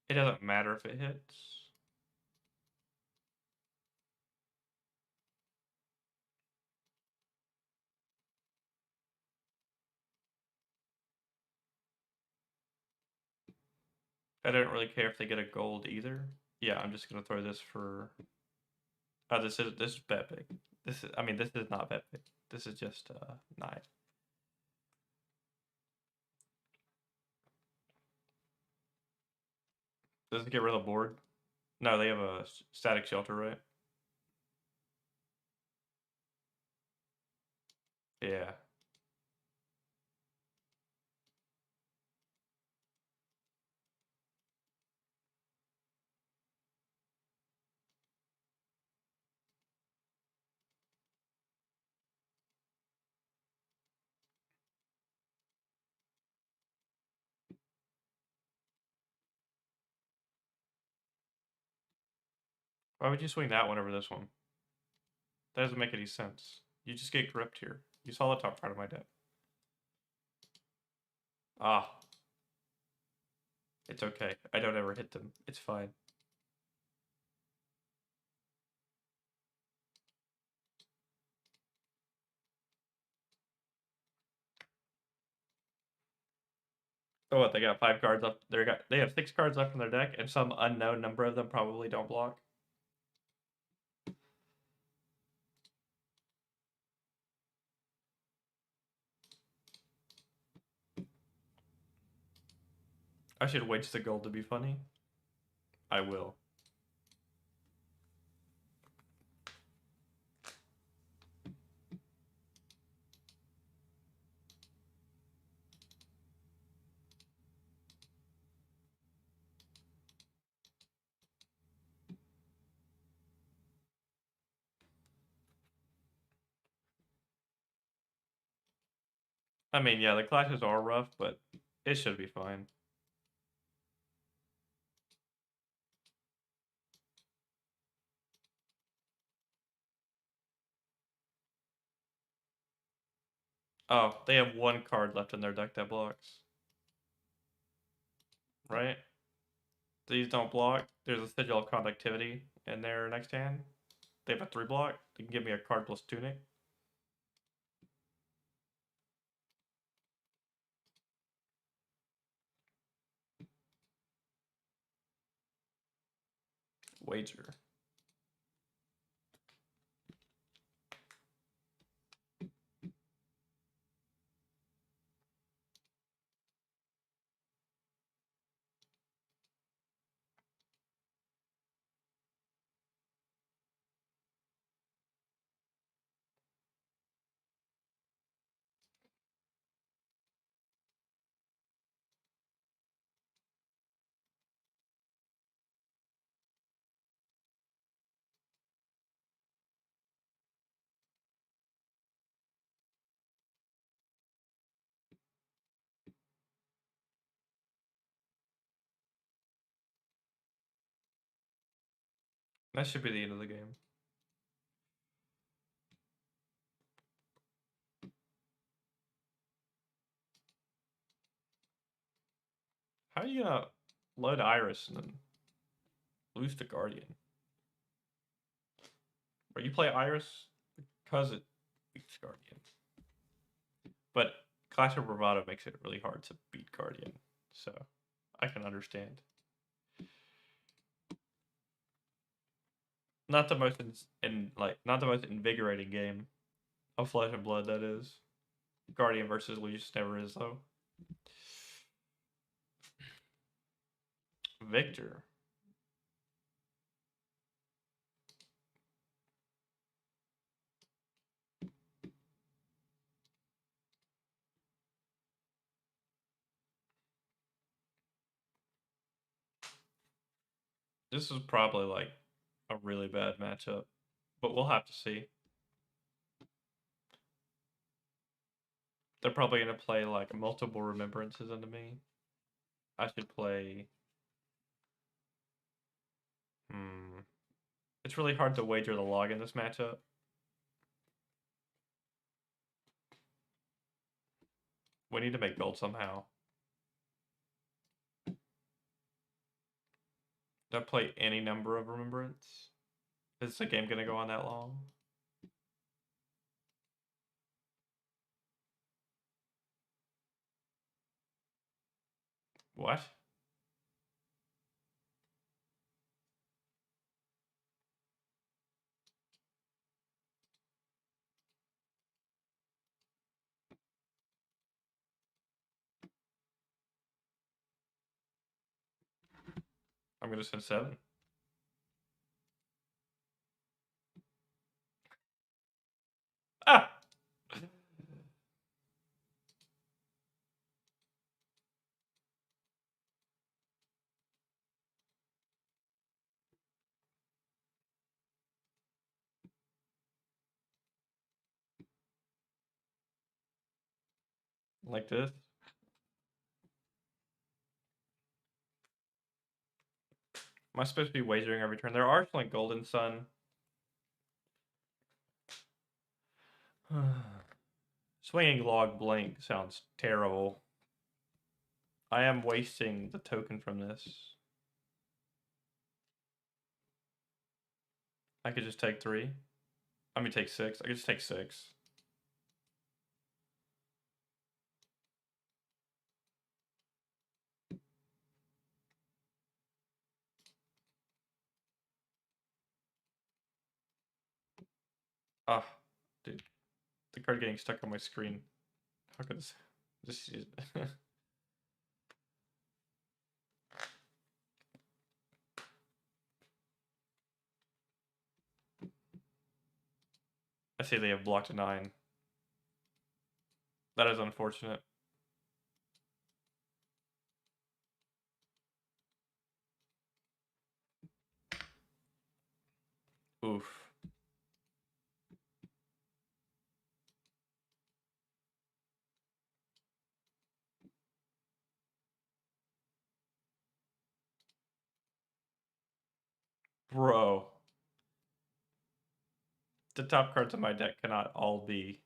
It doesn't matter if it hits. I don't really care if they get a gold either. Yeah, I'm just gonna throw this for. Oh, this is bet big. This is not bet big. This is just 9. Does it get rid of the board? No, they have a static shelter, right? Yeah. Why would you swing that one over this one? That doesn't make any sense. You just get gripped here. You saw the top part of my deck. Ah. It's okay. I don't ever hit them. It's fine. So what? They got 5 cards up. They have 6 cards left in their deck, and some unknown number of them probably don't block. I should waste the gold to be funny. I will. I mean, yeah, the clashes are rough, but it should be fine. Oh, they have 1 card left in their deck that blocks. Right? These don't block. There's a Sigil of Conductivity in their next hand. They have a 3 block. They can give me a card plus Tunic. Wager. That should be the end of the game. How are you gonna load Iris and then lose the Guardian? Or you play Iris because it beats Guardian. But Clash of Bravado makes it really hard to beat Guardian. So I can understand. Not the most not the most invigorating game of Flesh and Blood, that is. Guardian versus Lucius never is though. Victor. This is probably like a really bad matchup, but we'll have to see. They're probably gonna play like multiple remembrances into me. I should play. It's really hard to wager the log in this matchup. We need to make gold somehow. Do I play any number of remembrance? Is the game gonna go on that long? What? I'm gonna send 7. Ah! Like this. Am I supposed to be wagering every turn? There are like Golden Sun. Swinging log blink sounds terrible. I am wasting the token from this. I could just take 3. I mean, take 6. I could just take 6. Ah, dude. The card getting stuck on my screen. How could this... Just use it. I see they have blocked a 9. That is unfortunate. Oof. Bro. The top cards in my deck cannot all be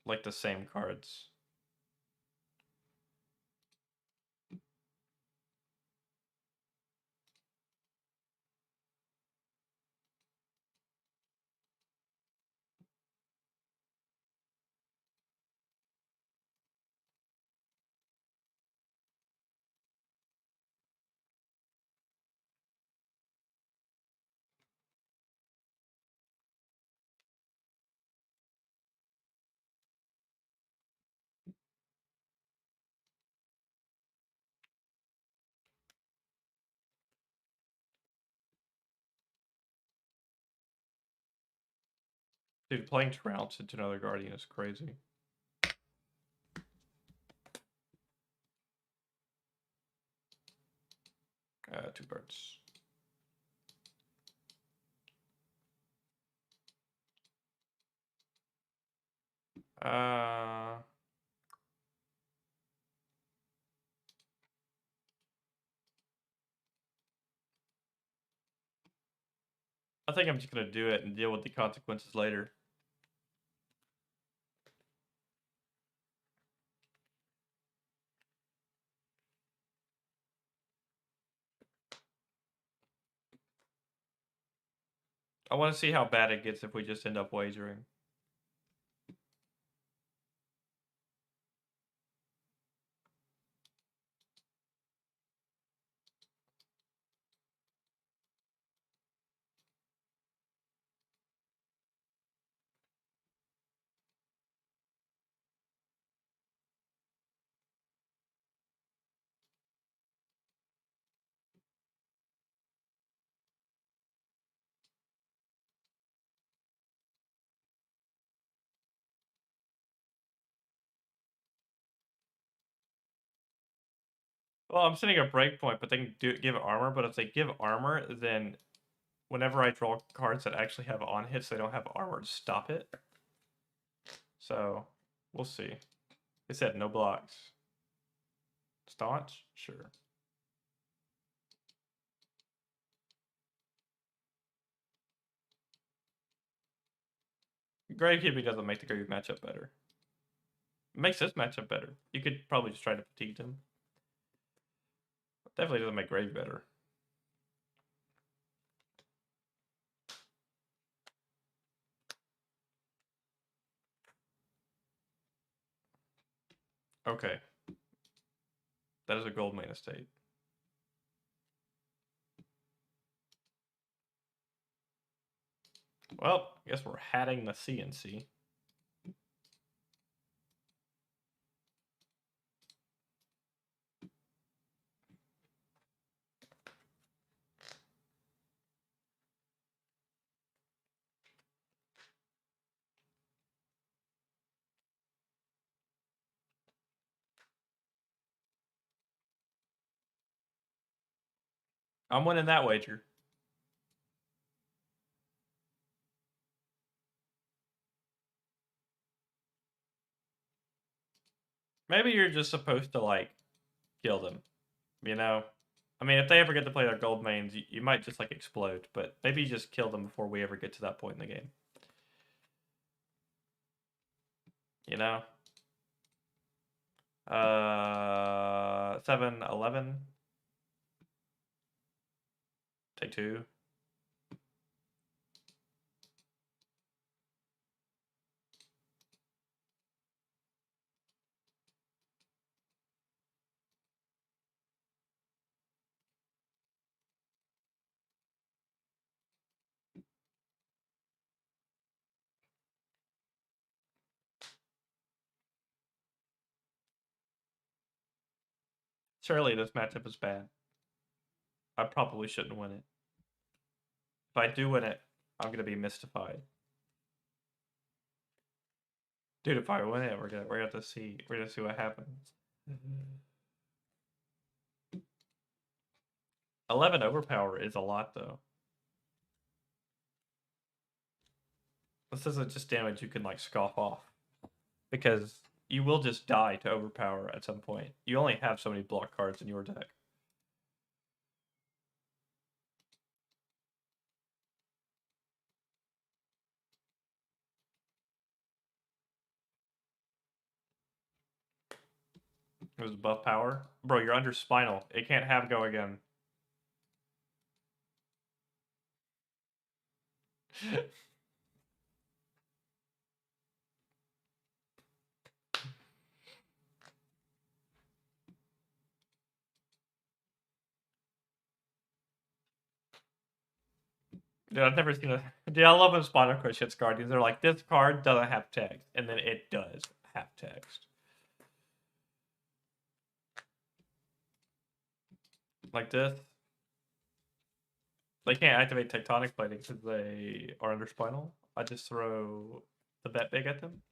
like the same cards. Dude, playing Trounce into another Guardian is crazy. 2 cards. I think I'm just gonna do it and deal with the consequences later. I want to see how bad it gets if we just end up wagering. Well, I'm setting a breakpoint, but they can give armor. But if they give armor, then whenever I draw cards that actually have on hits, they don't have armor to stop it. So, we'll see. It said no blocks. Staunch? Sure. Gravekeeping doesn't make the grave matchup better. It makes this matchup better. You could probably just try to fatigue them. Definitely doesn't make grave better. Okay. That is a gold main estate. Well, I guess we're hatting the CNC. I'm winning that wager. Maybe you're just supposed to, like, kill them. You know? I mean, if they ever get to play their gold mains, you might just, like, explode. But maybe you just kill them before we ever get to that point in the game. You know? 7, 11. Take 2. Surely this matchup is bad. I probably shouldn't win it. If I do win it, I'm gonna be mystified. Dude, if I win it, we're gonna see what happens. 11 overpower is a lot though. This isn't just damage you can like scoff off. Because you will just die to overpower at some point. You only have so many block cards in your deck. It was buff power. Bro, you're under spinal. It can't have go again. Dude, I've never seen a... Dude, I love when Spinal Crush hits Guardians. They're like, this card doesn't have text. And then it does have text. Like this. They can't activate Tectonic Plating because they are under Spinal. I just throw the bet big at them.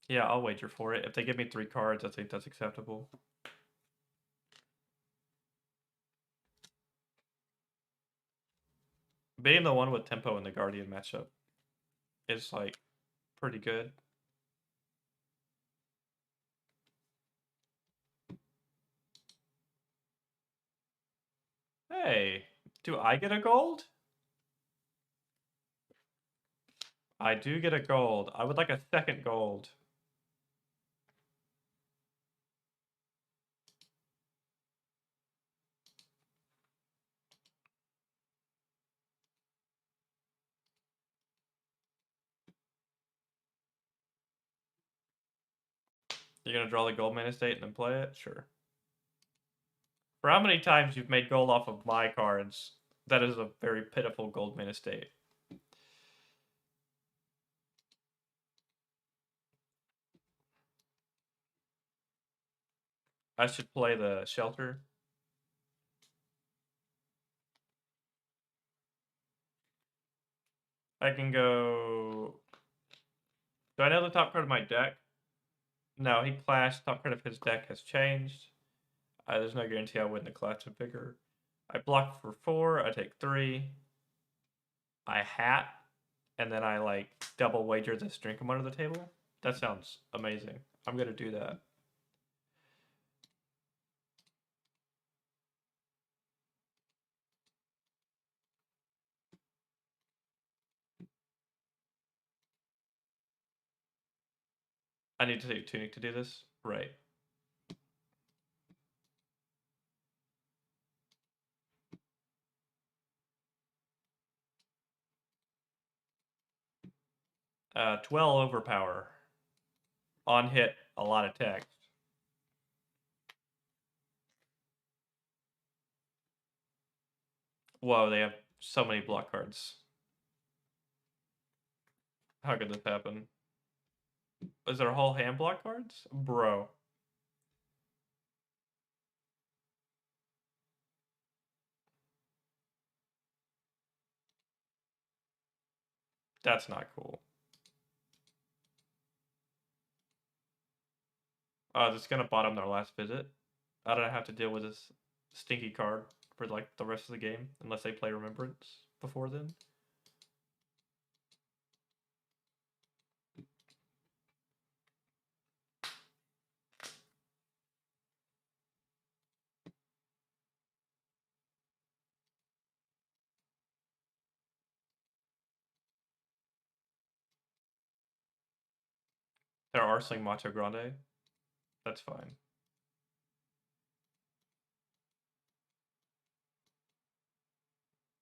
Yeah, I'll wager for it. If they give me 3 cards, I think that's acceptable. Being the one with tempo in the Guardian matchup is, like, pretty good. Hey, Do I get a gold? I do get a gold. I would like a second gold. You're gonna draw the gold main estate and then play it? Sure. For how many times you've made gold off of my cards, that is a very pitiful gold main estate. I should play the shelter. I can go... Do I know the top card of my deck? No, he clashed. Top card of his deck has changed. There's no guarantee I'll win the clash of vigor. I block for 4. I take 3. I hat. And then I, like, double wager this drink him under the table. That sounds amazing. I'm going to do that. I need to take Tunic to do this? Right. Dwell overpower. On hit, a lot of text. Whoa, they have so many block cards. How could this happen? Is there a whole hand block cards? Bro. That's not cool. This is gonna bottom their last visit. I don't have to deal with this stinky card for like the rest of the game, unless they play Remembrance before then. They're arseling Macho Grande. That's fine.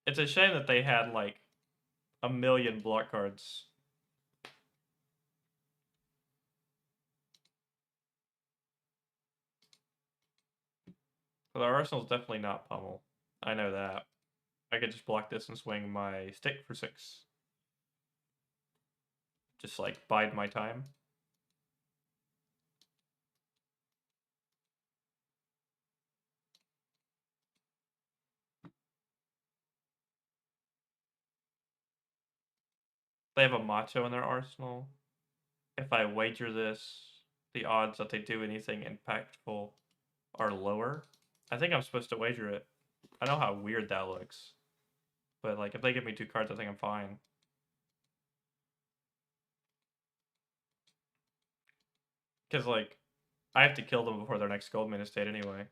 It's a shame that they had like a million block cards. But our arsenal's definitely not pummel. I know that. I could just block this and swing my stick for 6. Just like bide my time. They have a Macho in their arsenal. If I wager this, the odds that they do anything impactful are lower. I think I'm supposed to wager it. I know how weird that looks. But like if they give me 2 cards, I think I'm fine. Because like I have to kill them before their next gold main estate anyway.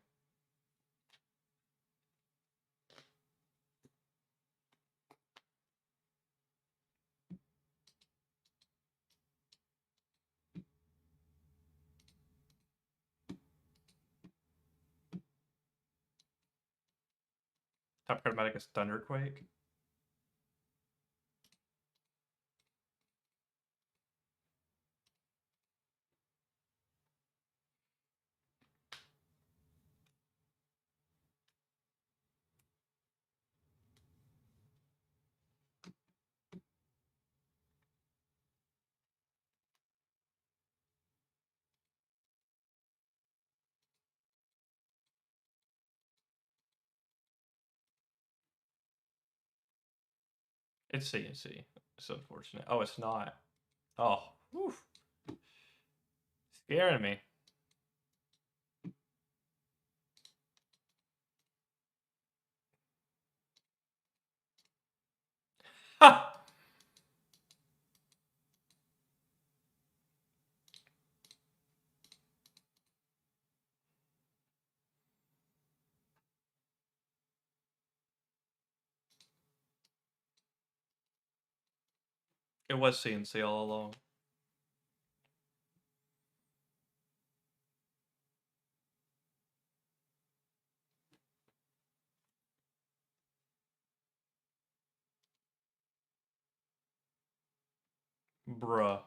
Top card magic is Thunderquake. It's CNC. It's unfortunate. Oh, it's not. Oh, whew. Scaring me. Ha! It was CNC all along. Bruh.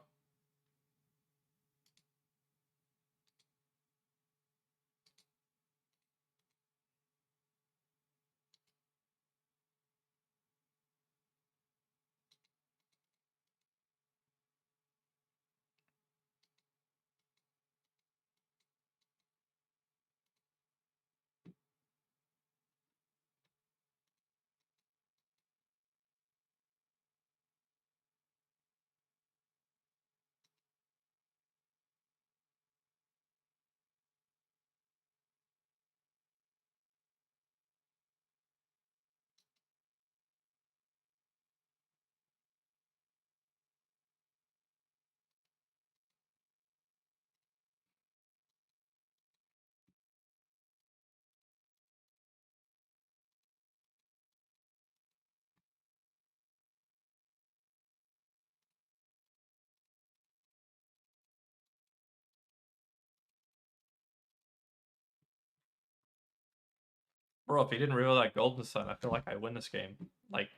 Bro, if he didn't reveal that golden sun, I feel like I win this game. Like,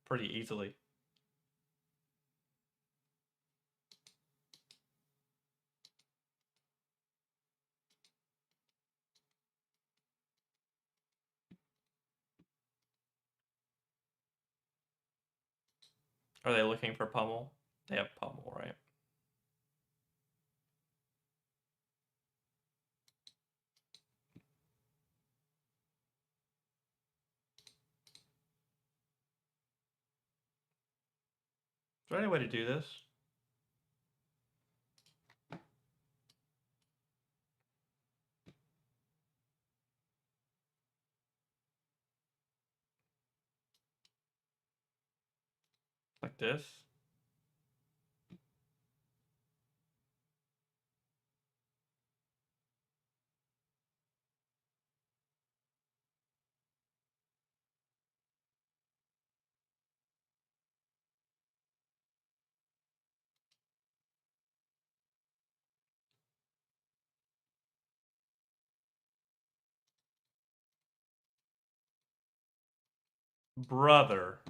pretty easily. Are they looking for Pummel? They have Pummel, right? Is there any way to do this? Like this? Brother.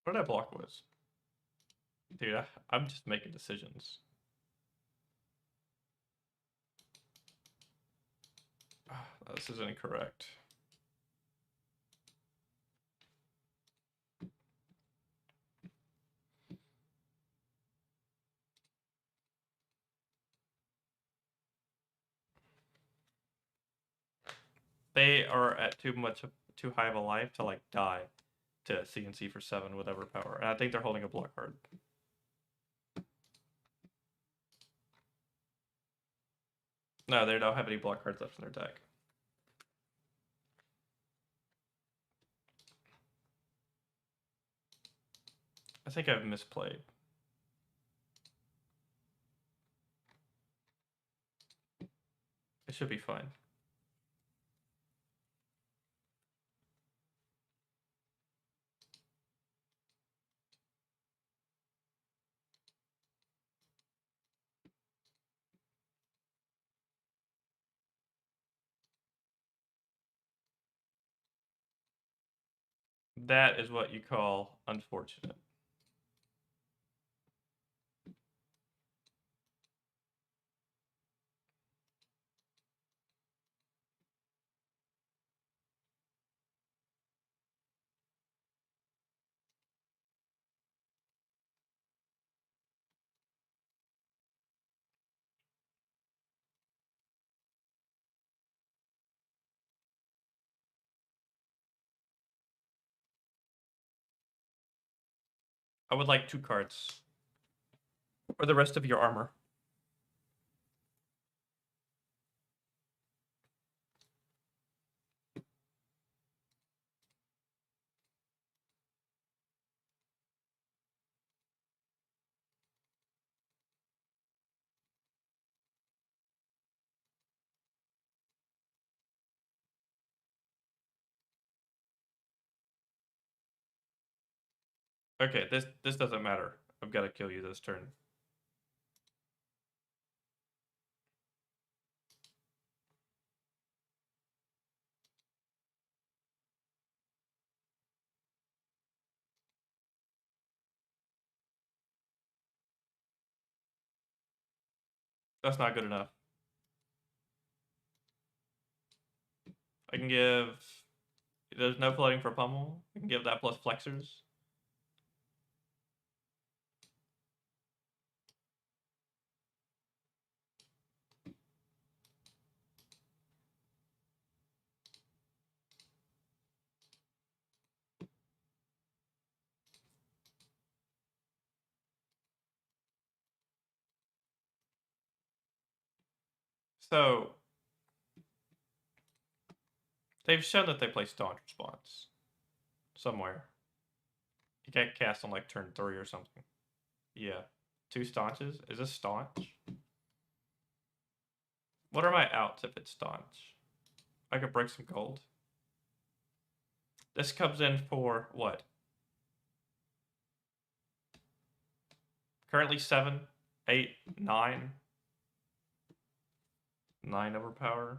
What did I block with? Dude, I'm just making decisions. This is incorrect. They are at too high of a life to like die to CNC for 7 with Overpower. And I think they're holding a block card. No, they don't have any block cards left in their deck. I think I've misplayed. It should be fine. That is what you call unfortunate. I would like 2 cards. Or the rest of your armor. Okay, this doesn't matter. I've got to kill you this turn. That's not good enough. I can give... There's no floating for pummel. I can give that plus flexors. So... They've shown that they play staunch response. Somewhere. You can't cast on like turn 3 or something. Yeah. 2 staunches? Is this staunch? What are my outs if it's staunch? I could break some gold. This comes in for what? Currently 7, 8, 9. 9 overpower.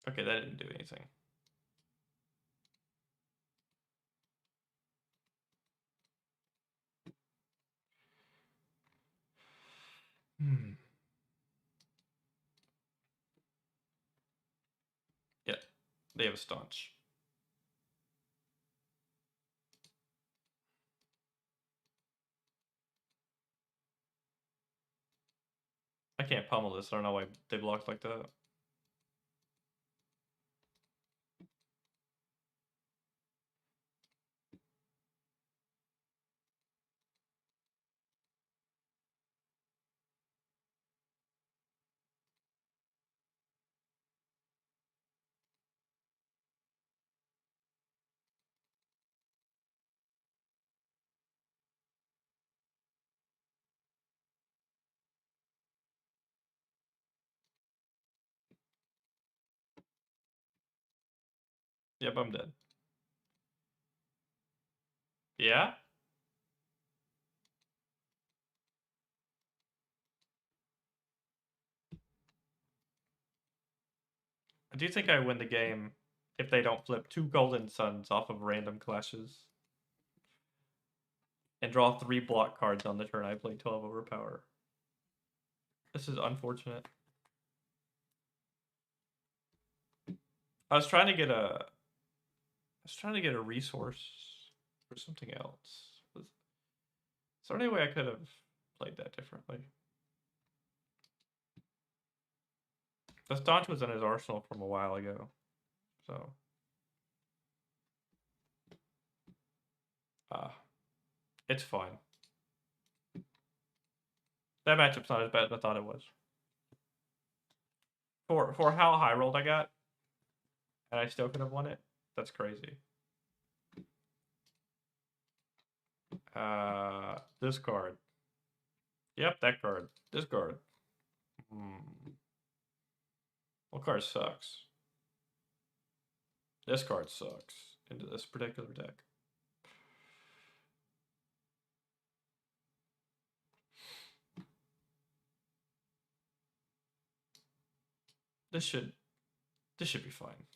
Okay, that didn't do anything. Yeah, they have a staunch. I can't pummel this. I don't know why they blocked like that. Yep, I'm dead. Yeah? I do think I win the game if they don't flip 2 golden suns off of random clashes. And draw 3 block cards on the turn I play 12 overpower. This is unfortunate. I was trying to get a resource or something else. Is there any way I could have played that differently? The staunch was in his arsenal from a while ago, so it's fine. That matchup's not as bad as I thought it was. For how high rolled I got, and I still could have won it. That's crazy. This card. Yep, that card. This card. What card sucks? This card sucks into this particular deck. This should be fine.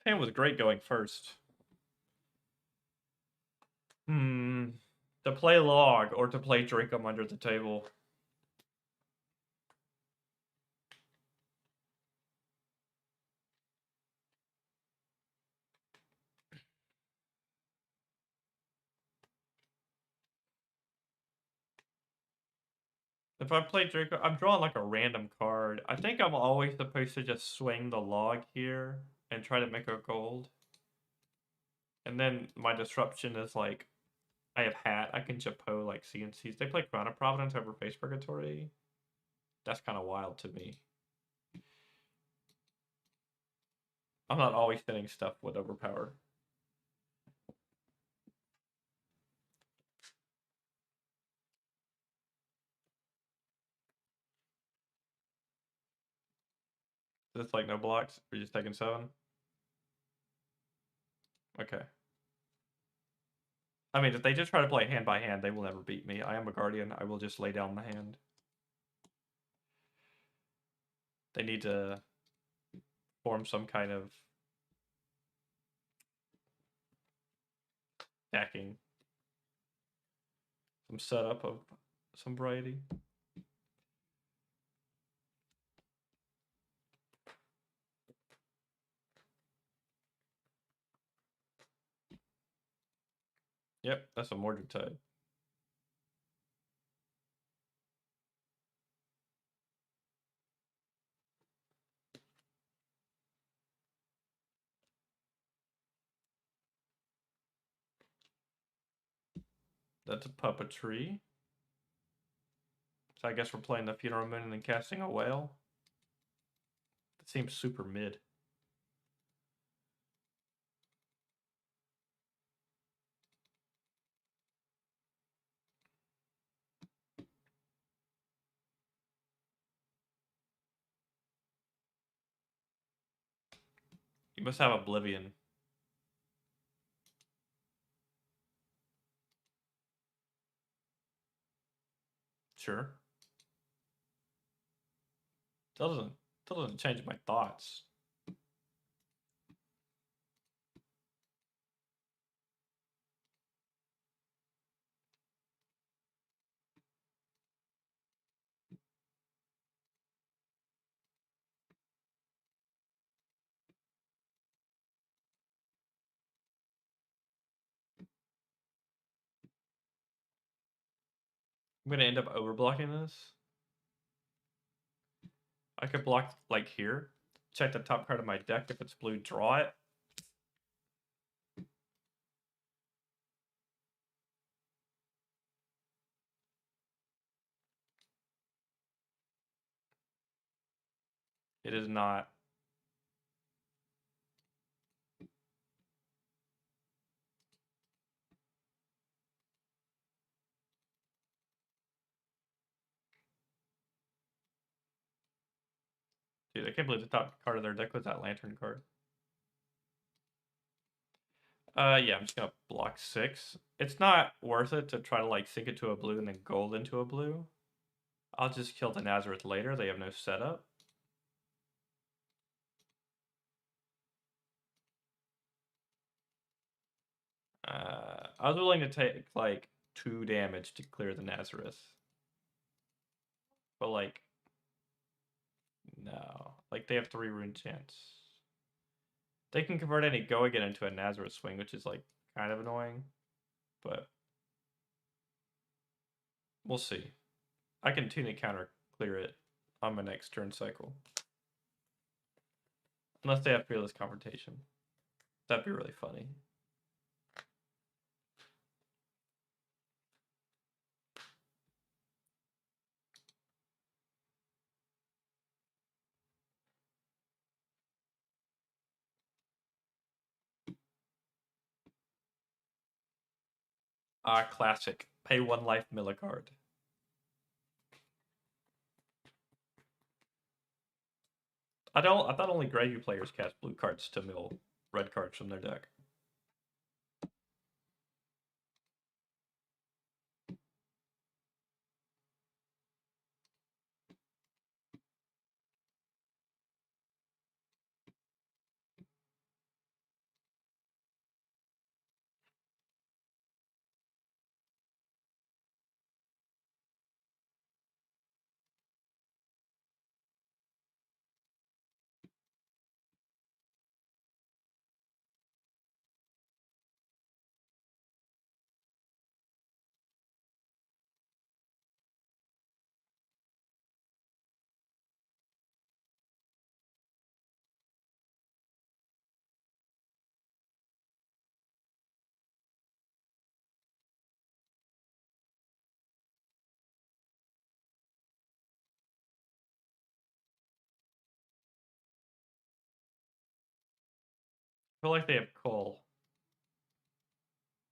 Pan was great going first. To play log or to play drink 'em under the table. If I play Draco, I'm drawing like a random card. I think I'm always supposed to just swing the log here and try to make a gold. And then my disruption is like, I have hat. I can Chapeau like CNCs. They play Crown of Providence over Face Purgatory. That's kind of wild to me. I'm not always thinning stuff with overpower. Is this like no blocks? We're just taking 7? Okay. I mean, if they just try to play hand by hand, they will never beat me. I am a guardian. I will just lay down the hand. They need to form some kind of stacking. Some setup of some variety. Yep, that's a Mordred Tide. That's a puppetry. So I guess we're playing the Funeral Moon and then casting a whale. That seems super mid. You must have Oblivion. Sure. Doesn't change my thoughts. I'm gonna end up overblocking this. I could block like here. Check the top card of my deck. If it's blue, draw it. It is not. Dude, I can't believe the top card of their deck was that Lantern card. Yeah, I'm just gonna block 6. It's not worth it to try to like sink it to a blue and then gold into a blue. I'll just kill the Nazareth later. They have no setup. I was willing to take like 2 damage to clear the Nazareth. But like, no. Like they have 3 rune chance. They can convert any go again into a Nazareth swing, which is like kind of annoying. But we'll see. I can tunic counter clear it on my next turn cycle. Unless they have Fearless Confrontation. That'd be really funny. Classic. Pay 1 life, mill a card. I thought only Grey players cast blue cards to mill red cards from their deck. feel like they have coal.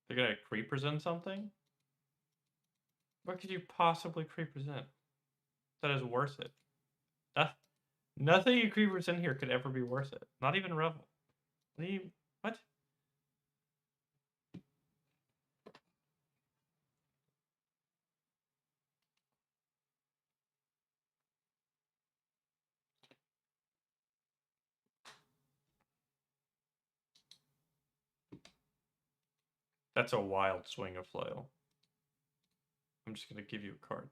They're gonna represent something? What could you possibly represent that is worth it? Nothing you represent here could ever be worth it. Not even Revel. What? That's a wild swing of flail. I'm just gonna give you a card.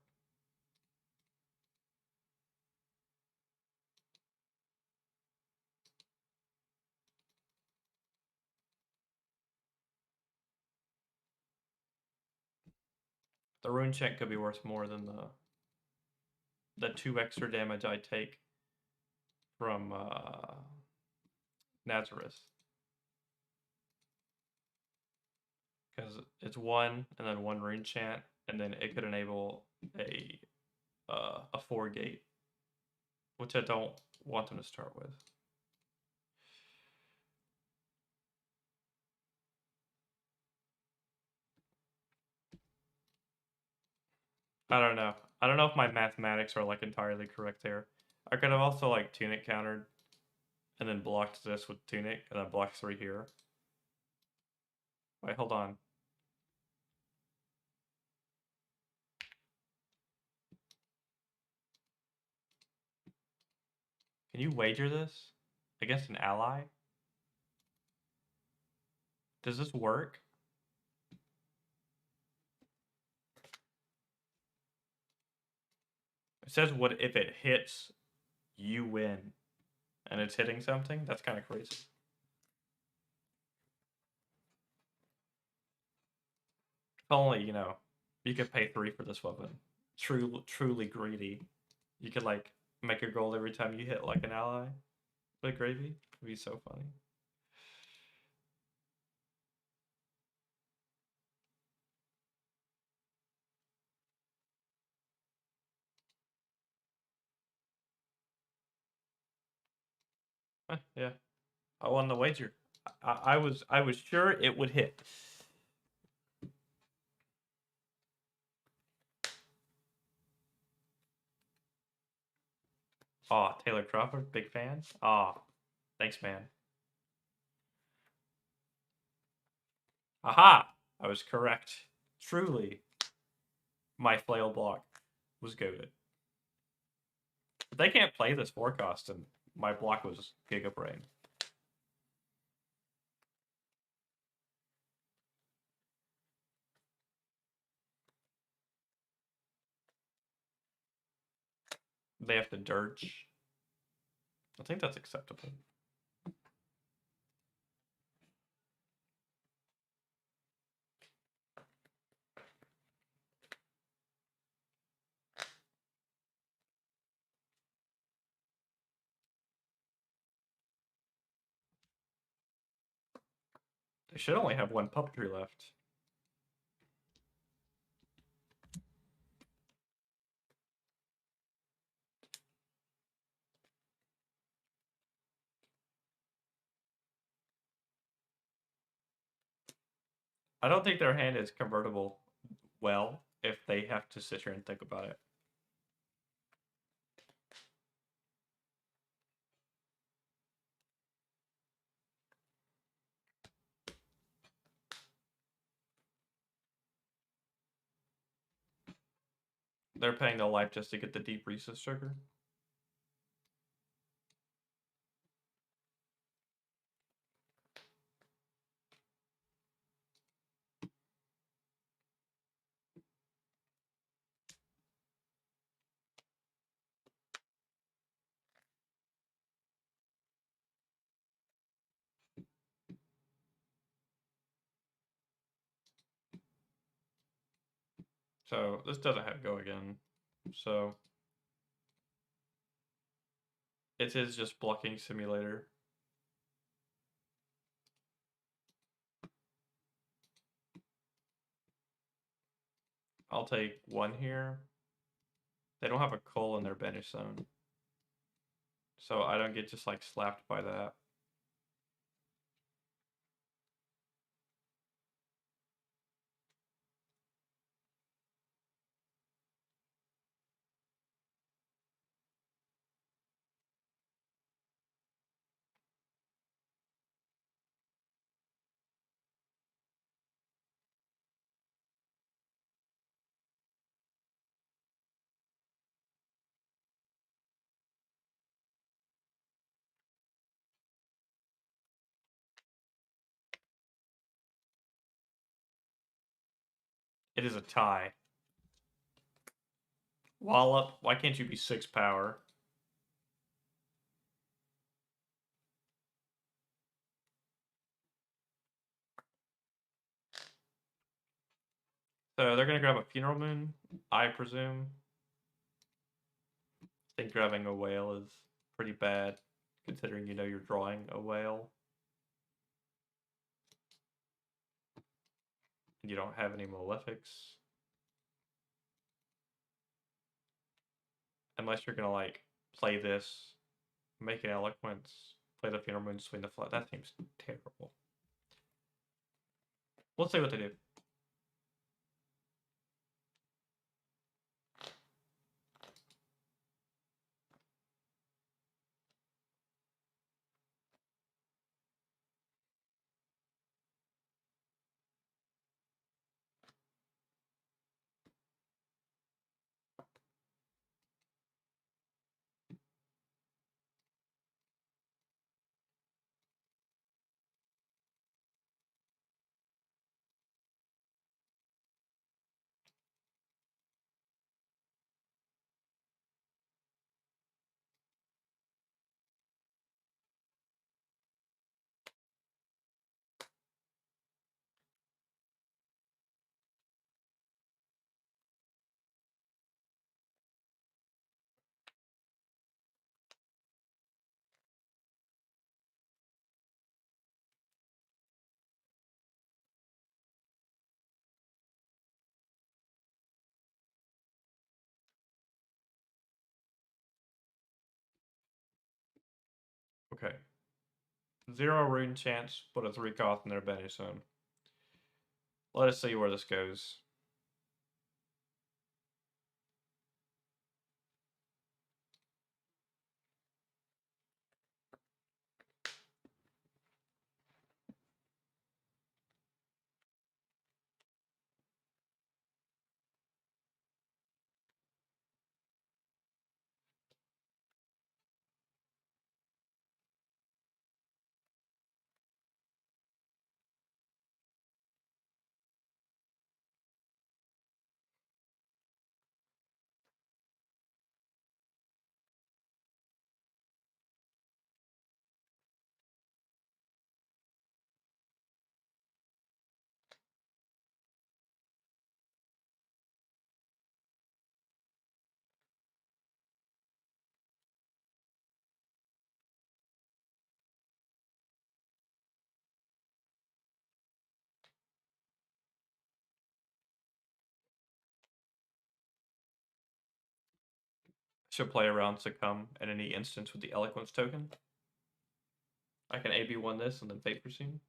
The rune chant could be worth more than the 2 extra damage I take from Nazareth. Because it's 1 and then 1 rune chant, and then it could enable a 4 gate, which I don't want them to start with. I don't know. I don't know if my mathematics are like entirely correct there. I could have also like Tunic countered and then blocked this with Tunic and then blocked 3 here. Wait, hold on. Can you wager this against an ally? Does this work? It says what if it hits, you win. And it's hitting something? That's kind of crazy. If only, you know, you could pay 3 for this weapon. Truly greedy. You could like make a gold every time you hit like an ally. Like gravy. It'd be so funny. Yeah. I won the wager. I was sure it would hit. Aw, Taylor Crawford, big fan. Aw, thanks, man. Aha! I was correct. Truly, my flail block was goated. But they can't play this forecast, and my block was Giga Brain. They have to dirge. I think that's acceptable. They should only have 1 puppetry left. I don't think their hand is convertible well if they have to sit here and think about it. They're paying their life just to get the deep recess trigger. So this doesn't have go again. So it is just blocking simulator. I'll take 1 here. They don't have a coal in their banish zone. So I don't get just like slapped by that. It is a tie. Wallop, why can't you be 6 power? So they're gonna grab a Funeral Moon, I presume. I think grabbing a whale is pretty bad, considering you know you're drawing a whale. You don't have any Malefics. Unless you're gonna, like, play this, make an Eloquence, play the Funeral Moon, swing the flat. That seems terrible. We'll see what they do. Okay. 0 rune chance, but a 3 cost in their Benison. Let us see where this goes. Should play around Succumb at any instance with the Eloquence token. I can AB1 this and then Fate Foreseen.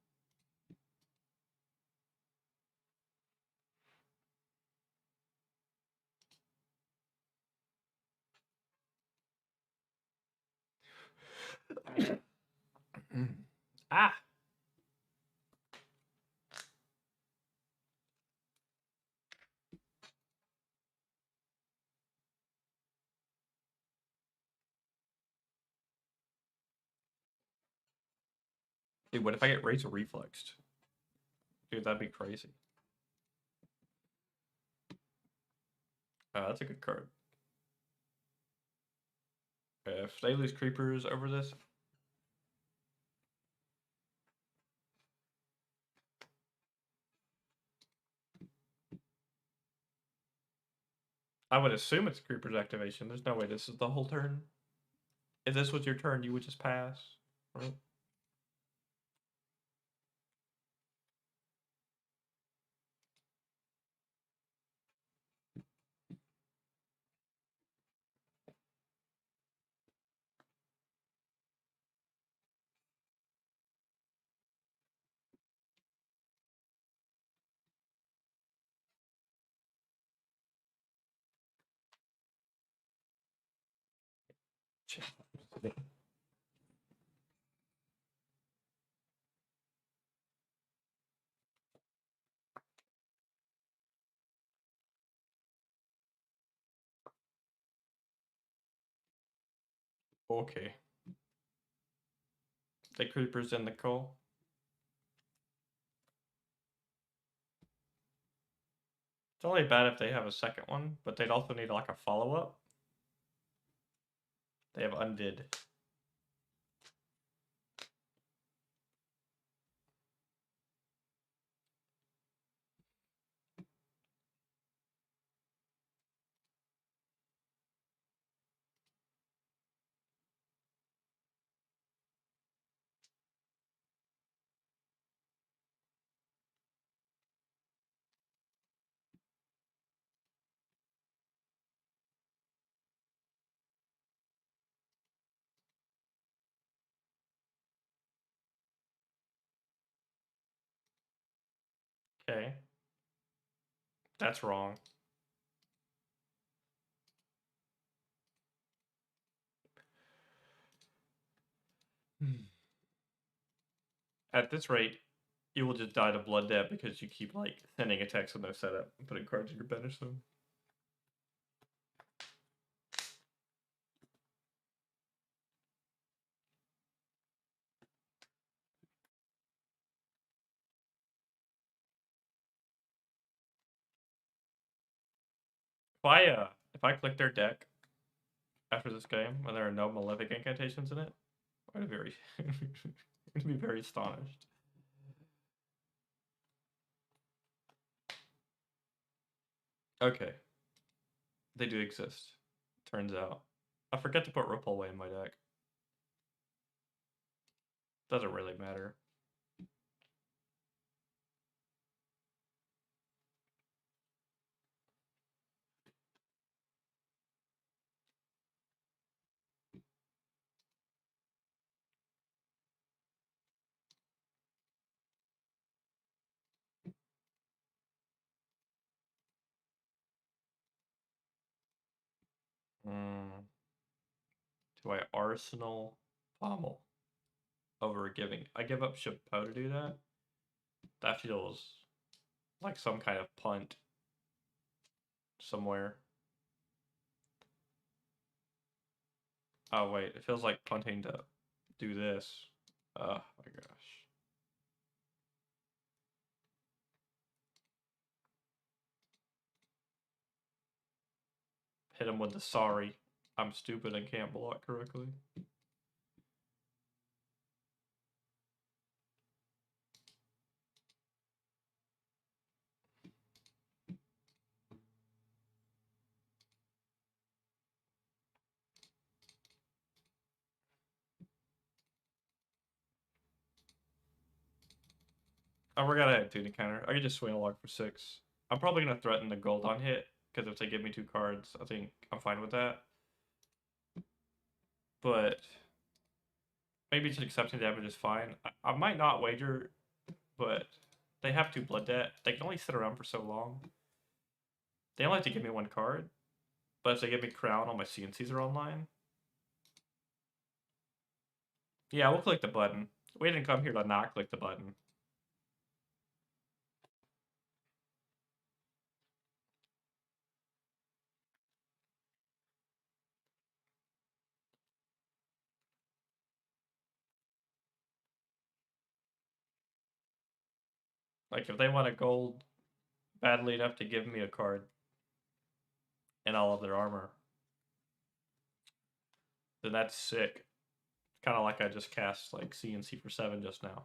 Ah! Dude, what if I get Razor Reflexed? Dude, that'd be crazy. That's a good card. If they lose creepers over this, I would assume it's creepers activation. There's no way this is the whole turn. If this was your turn, you would just pass, right? Okay. The creepers in the call. It's only bad if they have a second one, but they'd also need like a follow-up. They have undid. Okay. That's wrong. At this rate, you will just die to blood debt because you keep like sending attacks with no setup and putting cards in your bench zone. If I click their deck after this game and there are no Malefic incantations in it, I'd be very astonished. Okay. They do exist. Turns out. I forget to put Ripple away in my deck. Doesn't really matter. Mm. Do I Arsenal Pommel over giving? I give up Chapeau to do that? That feels like some kind of punt somewhere. Oh, wait. It feels like punting to do this. Oh, my gosh. Hit him with the sorry. I'm stupid and can't block correctly. Oh, we're gonna have tune counter. I could just swing a log for 6. I'm probably gonna threaten the gold on hit, because if they give me 2 cards, I think I'm fine with that. But maybe just accepting damage is fine. I might not wager, but they have 2 blood debt. They can only sit around for so long. They only have to give me 1 card, but if they give me crown, all my CNCs are online. Yeah, we'll click the button. We didn't come here to not click the button. Like, if they want a gold badly enough to give me a card and all of their armor, then that's sick. Kind of like I just cast, like, CNC for 7 just now.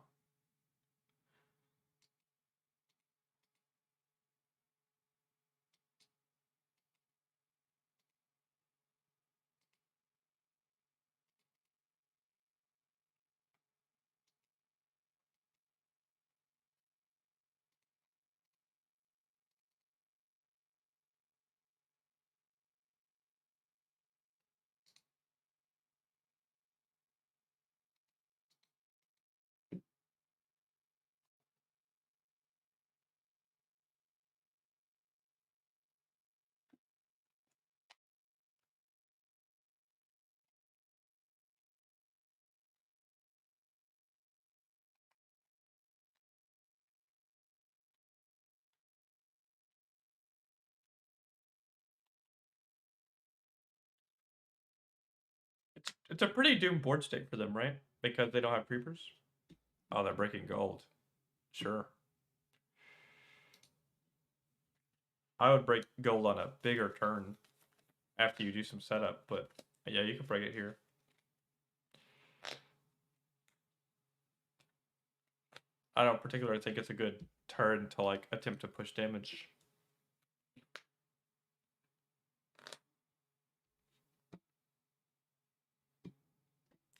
It's a pretty doomed board state for them, right? Because they don't have creepers. Oh, they're breaking gold. Sure. I would break gold on a bigger turn after you do some setup, but yeah, you can break it here. I don't particularly think it's a good turn to like attempt to push damage.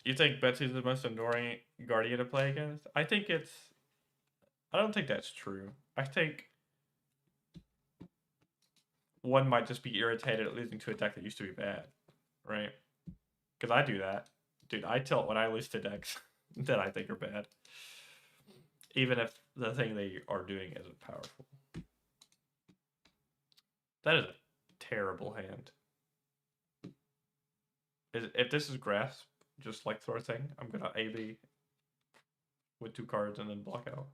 You think Betsy's the most annoying Guardian to play against? I think it's... I don't think that's true. I think one might just be irritated at losing to a deck that used to be bad, right? Because I do that. Dude, I tilt when I lose to decks that I think are bad. Even if the thing they are doing isn't powerful. That is a terrible hand. If this is Grasp, just like throw a thing, I'm gonna AB with 2 cards and then block out.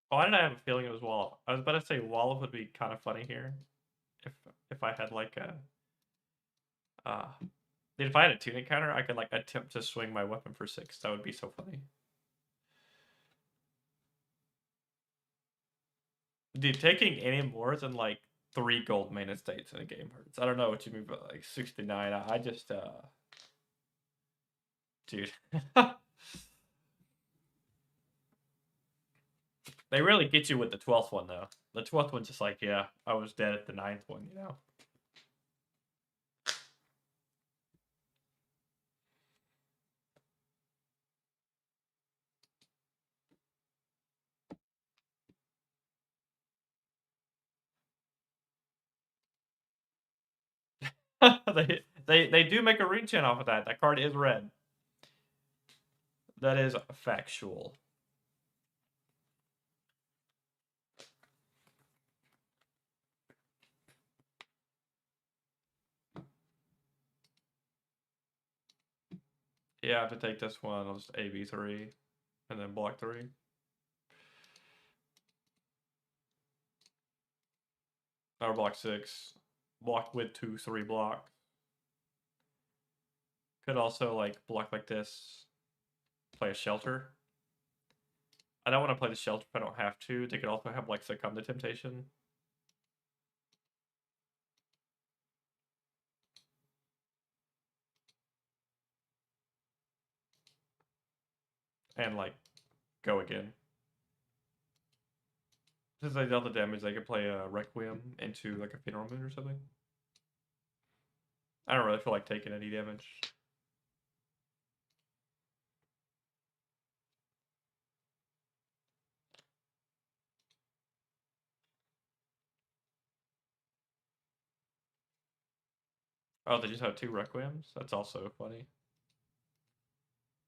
Why did I have a feeling it was Wall? I was about to say Wall would be kind of funny here, if I had like a if I had a tuning counter, I could like attempt to swing my weapon for 6. That would be so funny. Dude, taking any more than like 3 gold main estates in a game hurts. I don't know what you mean by like 69. I just dude. They really get you with the 12th one though. The 12th one's just like, yeah, I was dead at the 9th one, you know. they do make a ring chin off of that. That card is red. That is factual. Yeah, I have to take this one. I'll just AB3 and then block 3. Or block 6. Block with 2, 3 block. Could also like block like this. Play a shelter. I don't want to play the shelter if I don't have to. They could also have like succumb to temptation. And like go again. Since they dealt the damage, they could play a Requiem into like a Funeral Moon or something. I don't really feel like taking any damage. Oh, they just have 2 Requiems? That's also funny.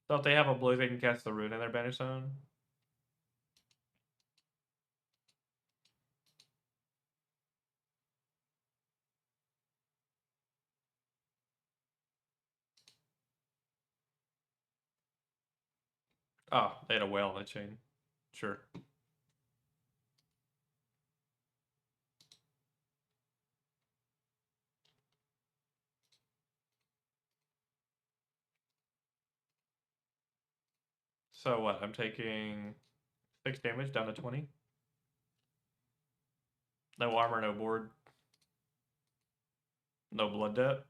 Don't they have a blue they can cast the rune in their Banish Zone? Oh, they had a whale on the chain. Sure. So what? I'm taking 6 damage down to 20. No armor, no board. No blood debt.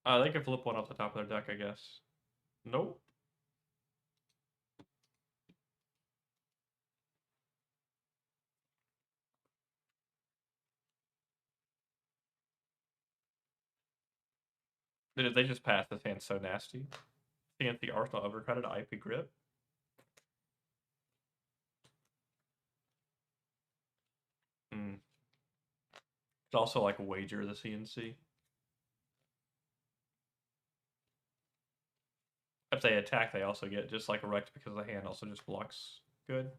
They can flip one off the top of their deck, I guess. Nope. Did they just pass? This hand's so nasty. CNC Arsenal overcutted IP grip. It's also like wager the CNC. If they attack, they also get just like wrecked because the hand also just blocks good.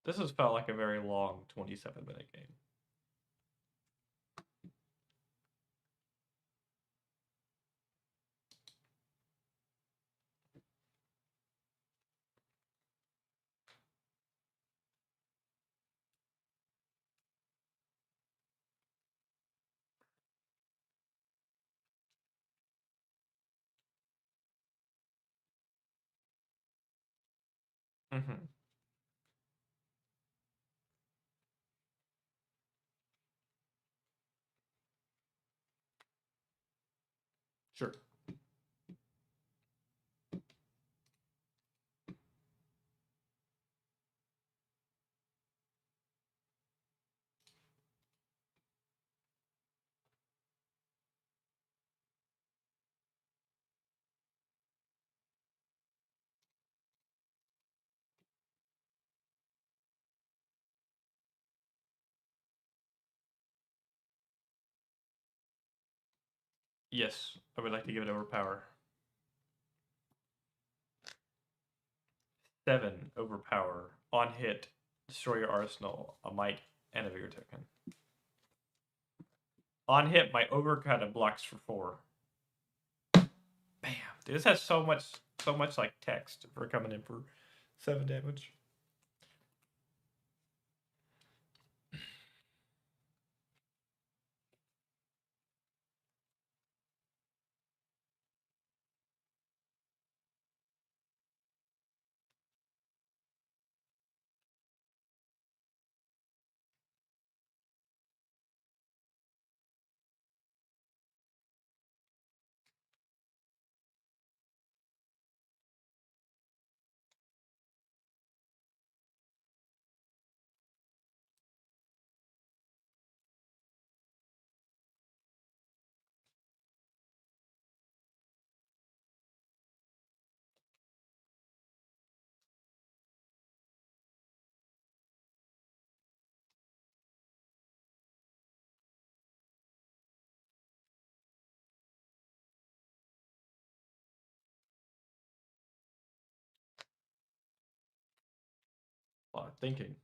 This has felt like a very long 27-minute game. Mm-hmm. Sure. Yes, I would like to give it overpower. 7 overpower. On hit, destroy your arsenal, a might, and a vigor token. On hit, my overcut blocks for 4. Bam! Dude, this has so much like text for coming in for 7 damage. A lot of thinking.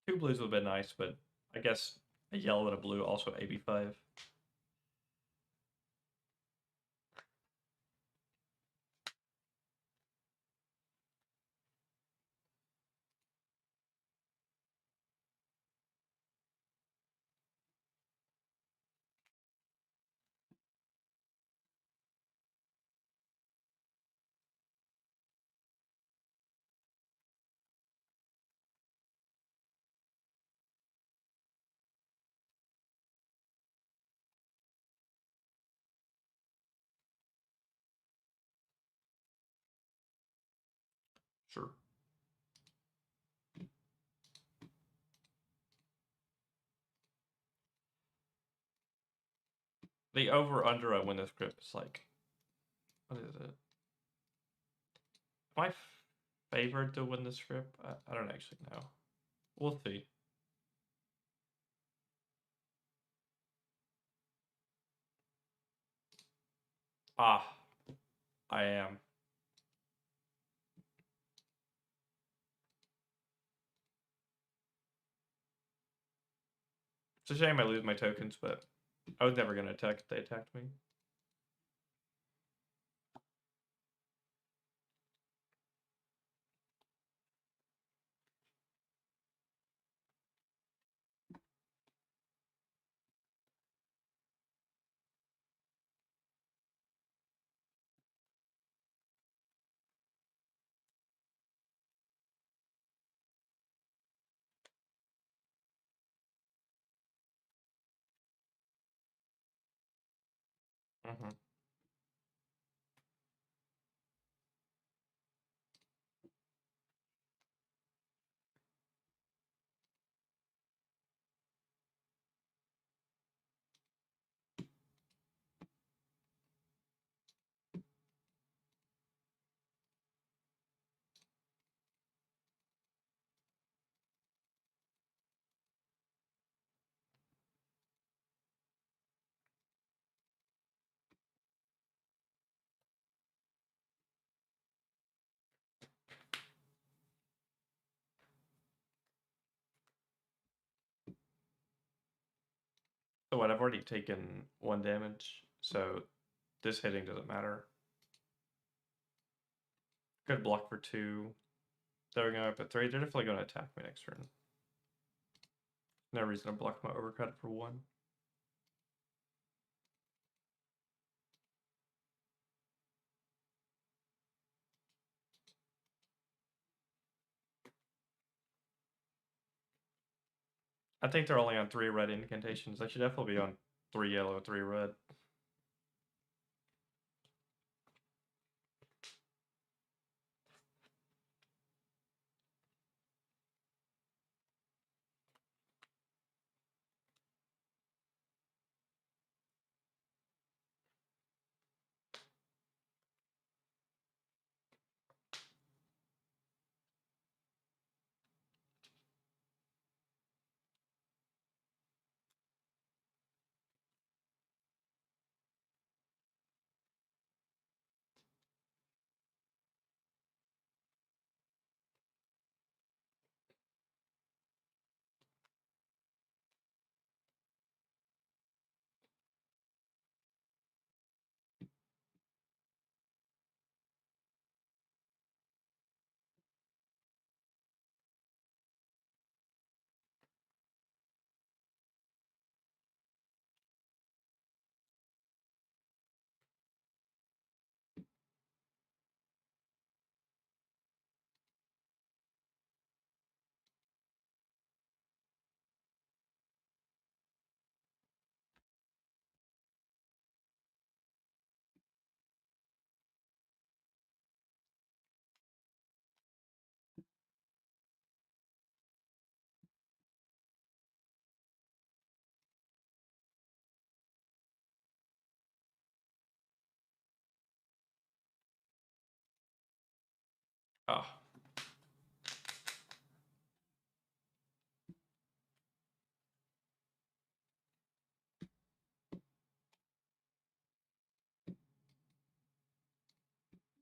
Two blues would have been nice, but I guess a yellow and a blue also AB5. Sure. The over-under on win this grip is like, what is it? Am I favored to win this script? I don't actually know. We'll see. Ah, I am. It's a shame I lose my tokens, but I was never going to attack if they attacked me. Mm-hmm. So what? I've already taken 1 damage, so this hitting doesn't matter. Good block for 2. They're going up at 3. They're definitely going to attack me next turn. No reason to block my overcut for 1. I think they're only on 3 red incantations. They should definitely be on 3 yellow, 3 red. Oh.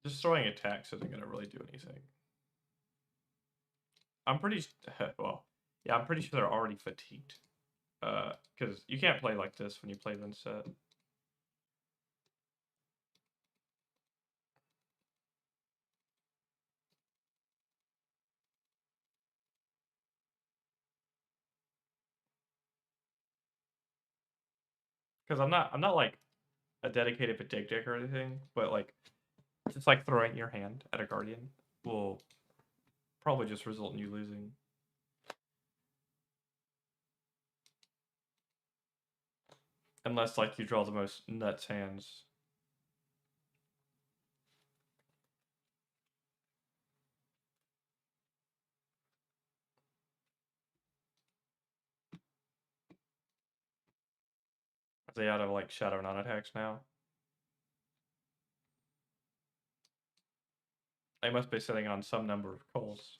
Just throwing attacks isn't going to really do anything. I'm pretty... well, yeah, I'm pretty sure they're already fatigued. Because you can't play like this when you play Linset. Because I'm not like a dedicated fatigue deck or anything, but like just like throwing your hand at a guardian will probably just result in you losing. Unless like you draw the most nuts hands. Are they out of like Shadow non-attacks now? They must be sitting on some number of calls.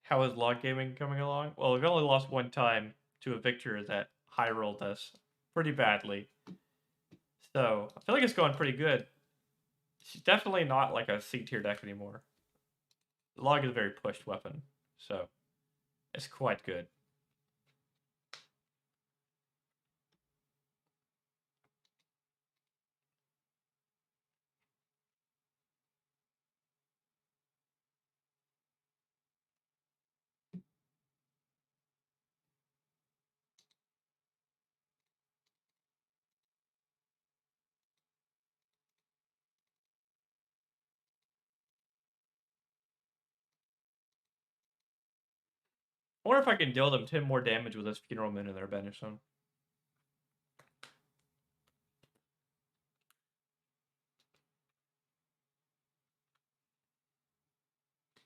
How is log gaming coming along? Well, we've only lost 1 time to a victor that high rolled us pretty badly. So I feel like it's going pretty good. She's definitely not like a C tier deck anymore. Log is a very pushed weapon, so it's quite good. I wonder if I can deal them 10 more damage with this Funeral Moon in their banish zone.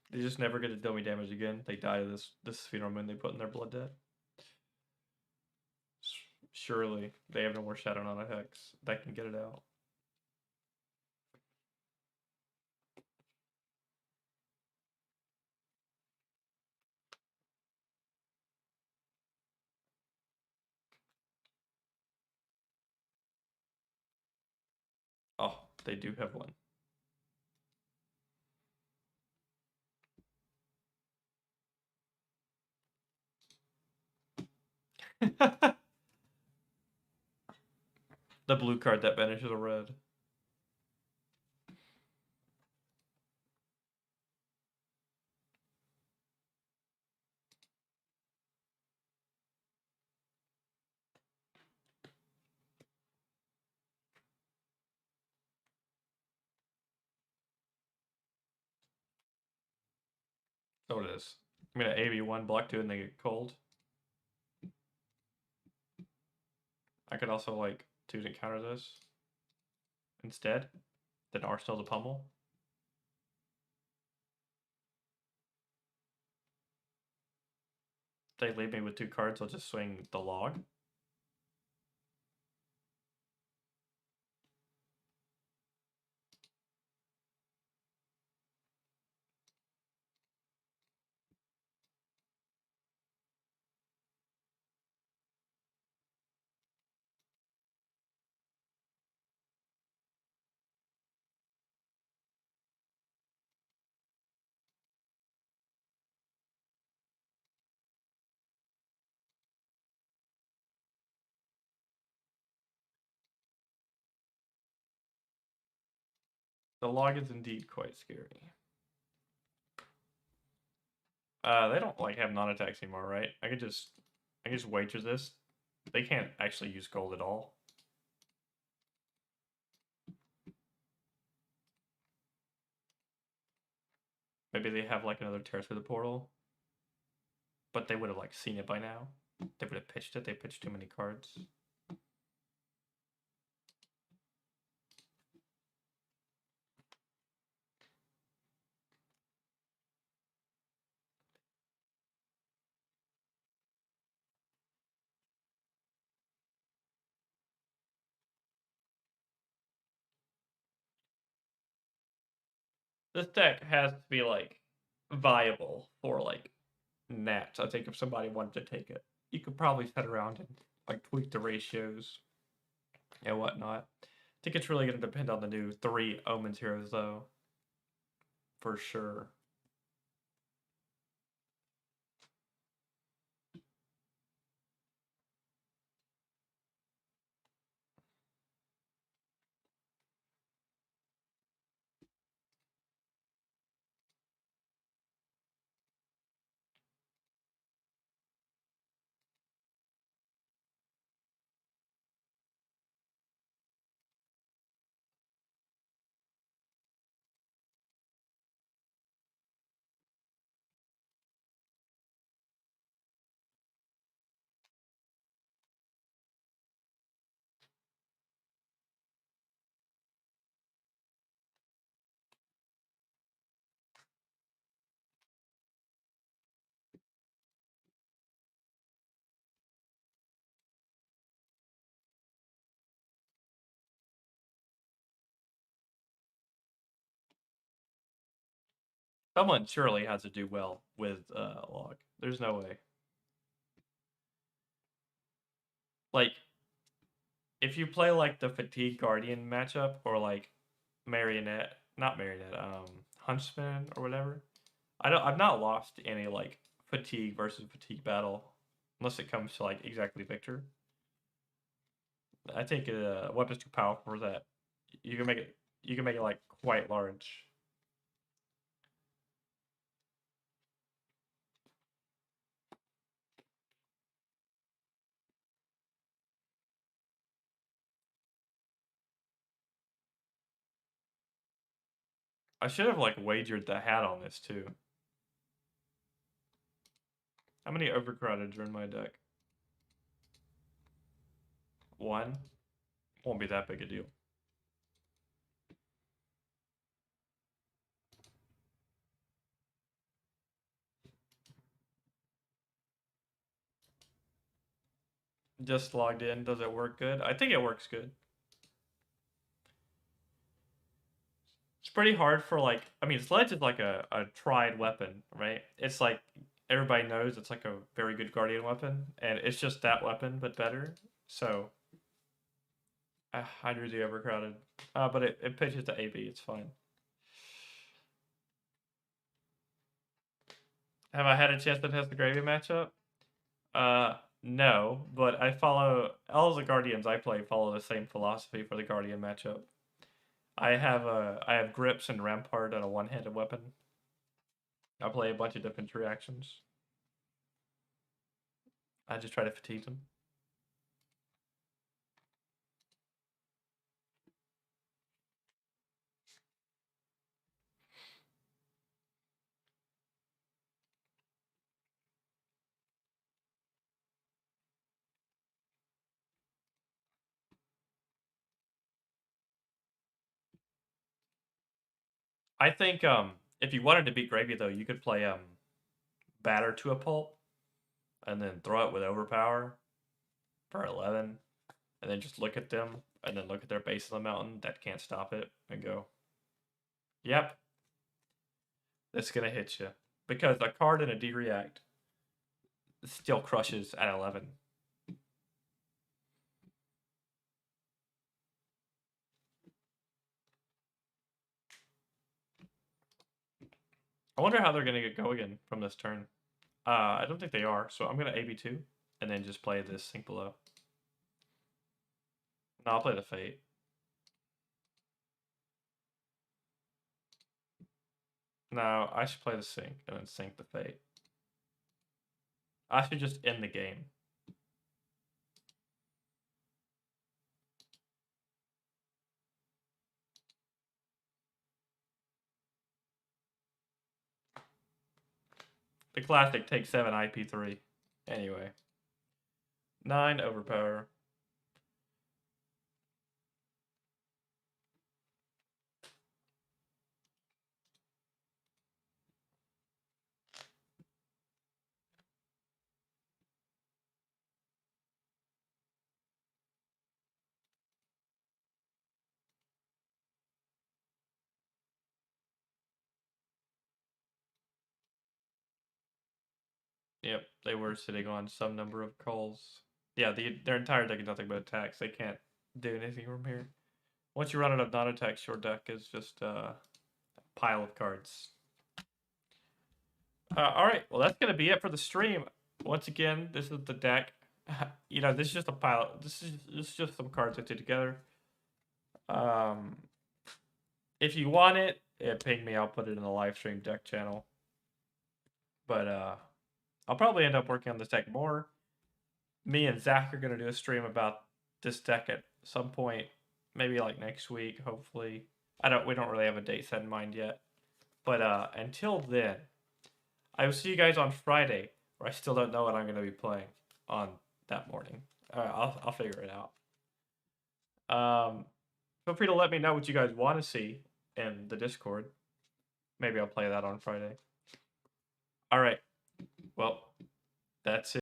They just never get to deal me damage again. They die to this Funeral Moon they put in their blood debt. Surely they have no more Shadow on a Hex that can get it out. Oh, they do have one. The blue card that banishes a red. So it is. I'm gonna AB1 block 2 and they get cold. I could also like choose to counter this instead. Then Arsenal to pummel. If they leave me with 2 cards, I'll just swing the log. The log is indeed quite scary. They don't like have non-attacks anymore, right? I can just wager this. They can't actually use gold at all. Maybe they have like another tear through the portal. But they would have like seen it by now. They would have pitched it. They pitched too many cards. This deck has to be like viable for like Nats. I think if somebody wanted to take it, you could probably sit around and like tweak the ratios and whatnot. I think it's really going to depend on the new 3 Omens heroes though, for sure. Someone surely has to do well with Log. There's no way. Like, if you play like the Fatigue Guardian matchup or like Marionette, not Marionette, Huntsman or whatever, I've not lost any like Fatigue versus Fatigue battle unless it comes to like exactly Victor. I think weapon's too powerful for that. You can make it like quite large. I should have like wagered the hat on this too. How many overcrowdeds are in my deck? 1. Won't be that big a deal. Just logged in. Does it work good? I think it works good. It's pretty hard for like, I mean, Sledge is like a tried weapon, right? It's like, everybody knows it's like a very good Guardian weapon, and it's just that weapon, but better. So, I drew the overcrowded. But it pitches to AB, it's fine. Have I had a chance to test the Gravy matchup? No, but I follow, all the Guardians I play follow the same philosophy for the Guardian matchup. I have grips and Rampart and a one-handed weapon. I play a bunch of different reactions. I just try to fatigue them. I think if you wanted to beat Gravy though, you could play Batter to a Pulp, and then throw it with Overpower for 11, and then just look at them, and then look at their base of the mountain that can't stop it, and go, yep, that's gonna hit you, because a card in a D-React still crushes at 11. I wonder how they're gonna get going from this turn. I don't think they are, so I'm gonna AB2, and then just play this Sink Below. No, I'll play the Fate. No, I should play the Sink, and then Sink the Fate. I should just end the game. The classic take 7 IP3. Anyway. 9 Overpower. Yep, they were sitting on some number of calls. Yeah, their entire deck is nothing but attacks. They can't do anything from here. Once you run out of non-attacks, your deck is just a pile of cards. Alright, well that's going to be it for the stream. Once again, this is the deck. You know, this is just a pile. This is just some cards I did together. If you want it, ping me. I'll put it in the live stream deck channel. But I'll probably end up working on this deck more. Me and Zach are gonna do a stream about this deck at some point, maybe like next week, hopefully. We don't really have a date set in mind yet. But until then, I will see you guys on Friday, where I still don't know what I'm gonna be playing on that morning. I'll figure it out. Feel free to let me know what you guys want to see in the Discord. Maybe I'll play that on Friday. All right. Well, that's it.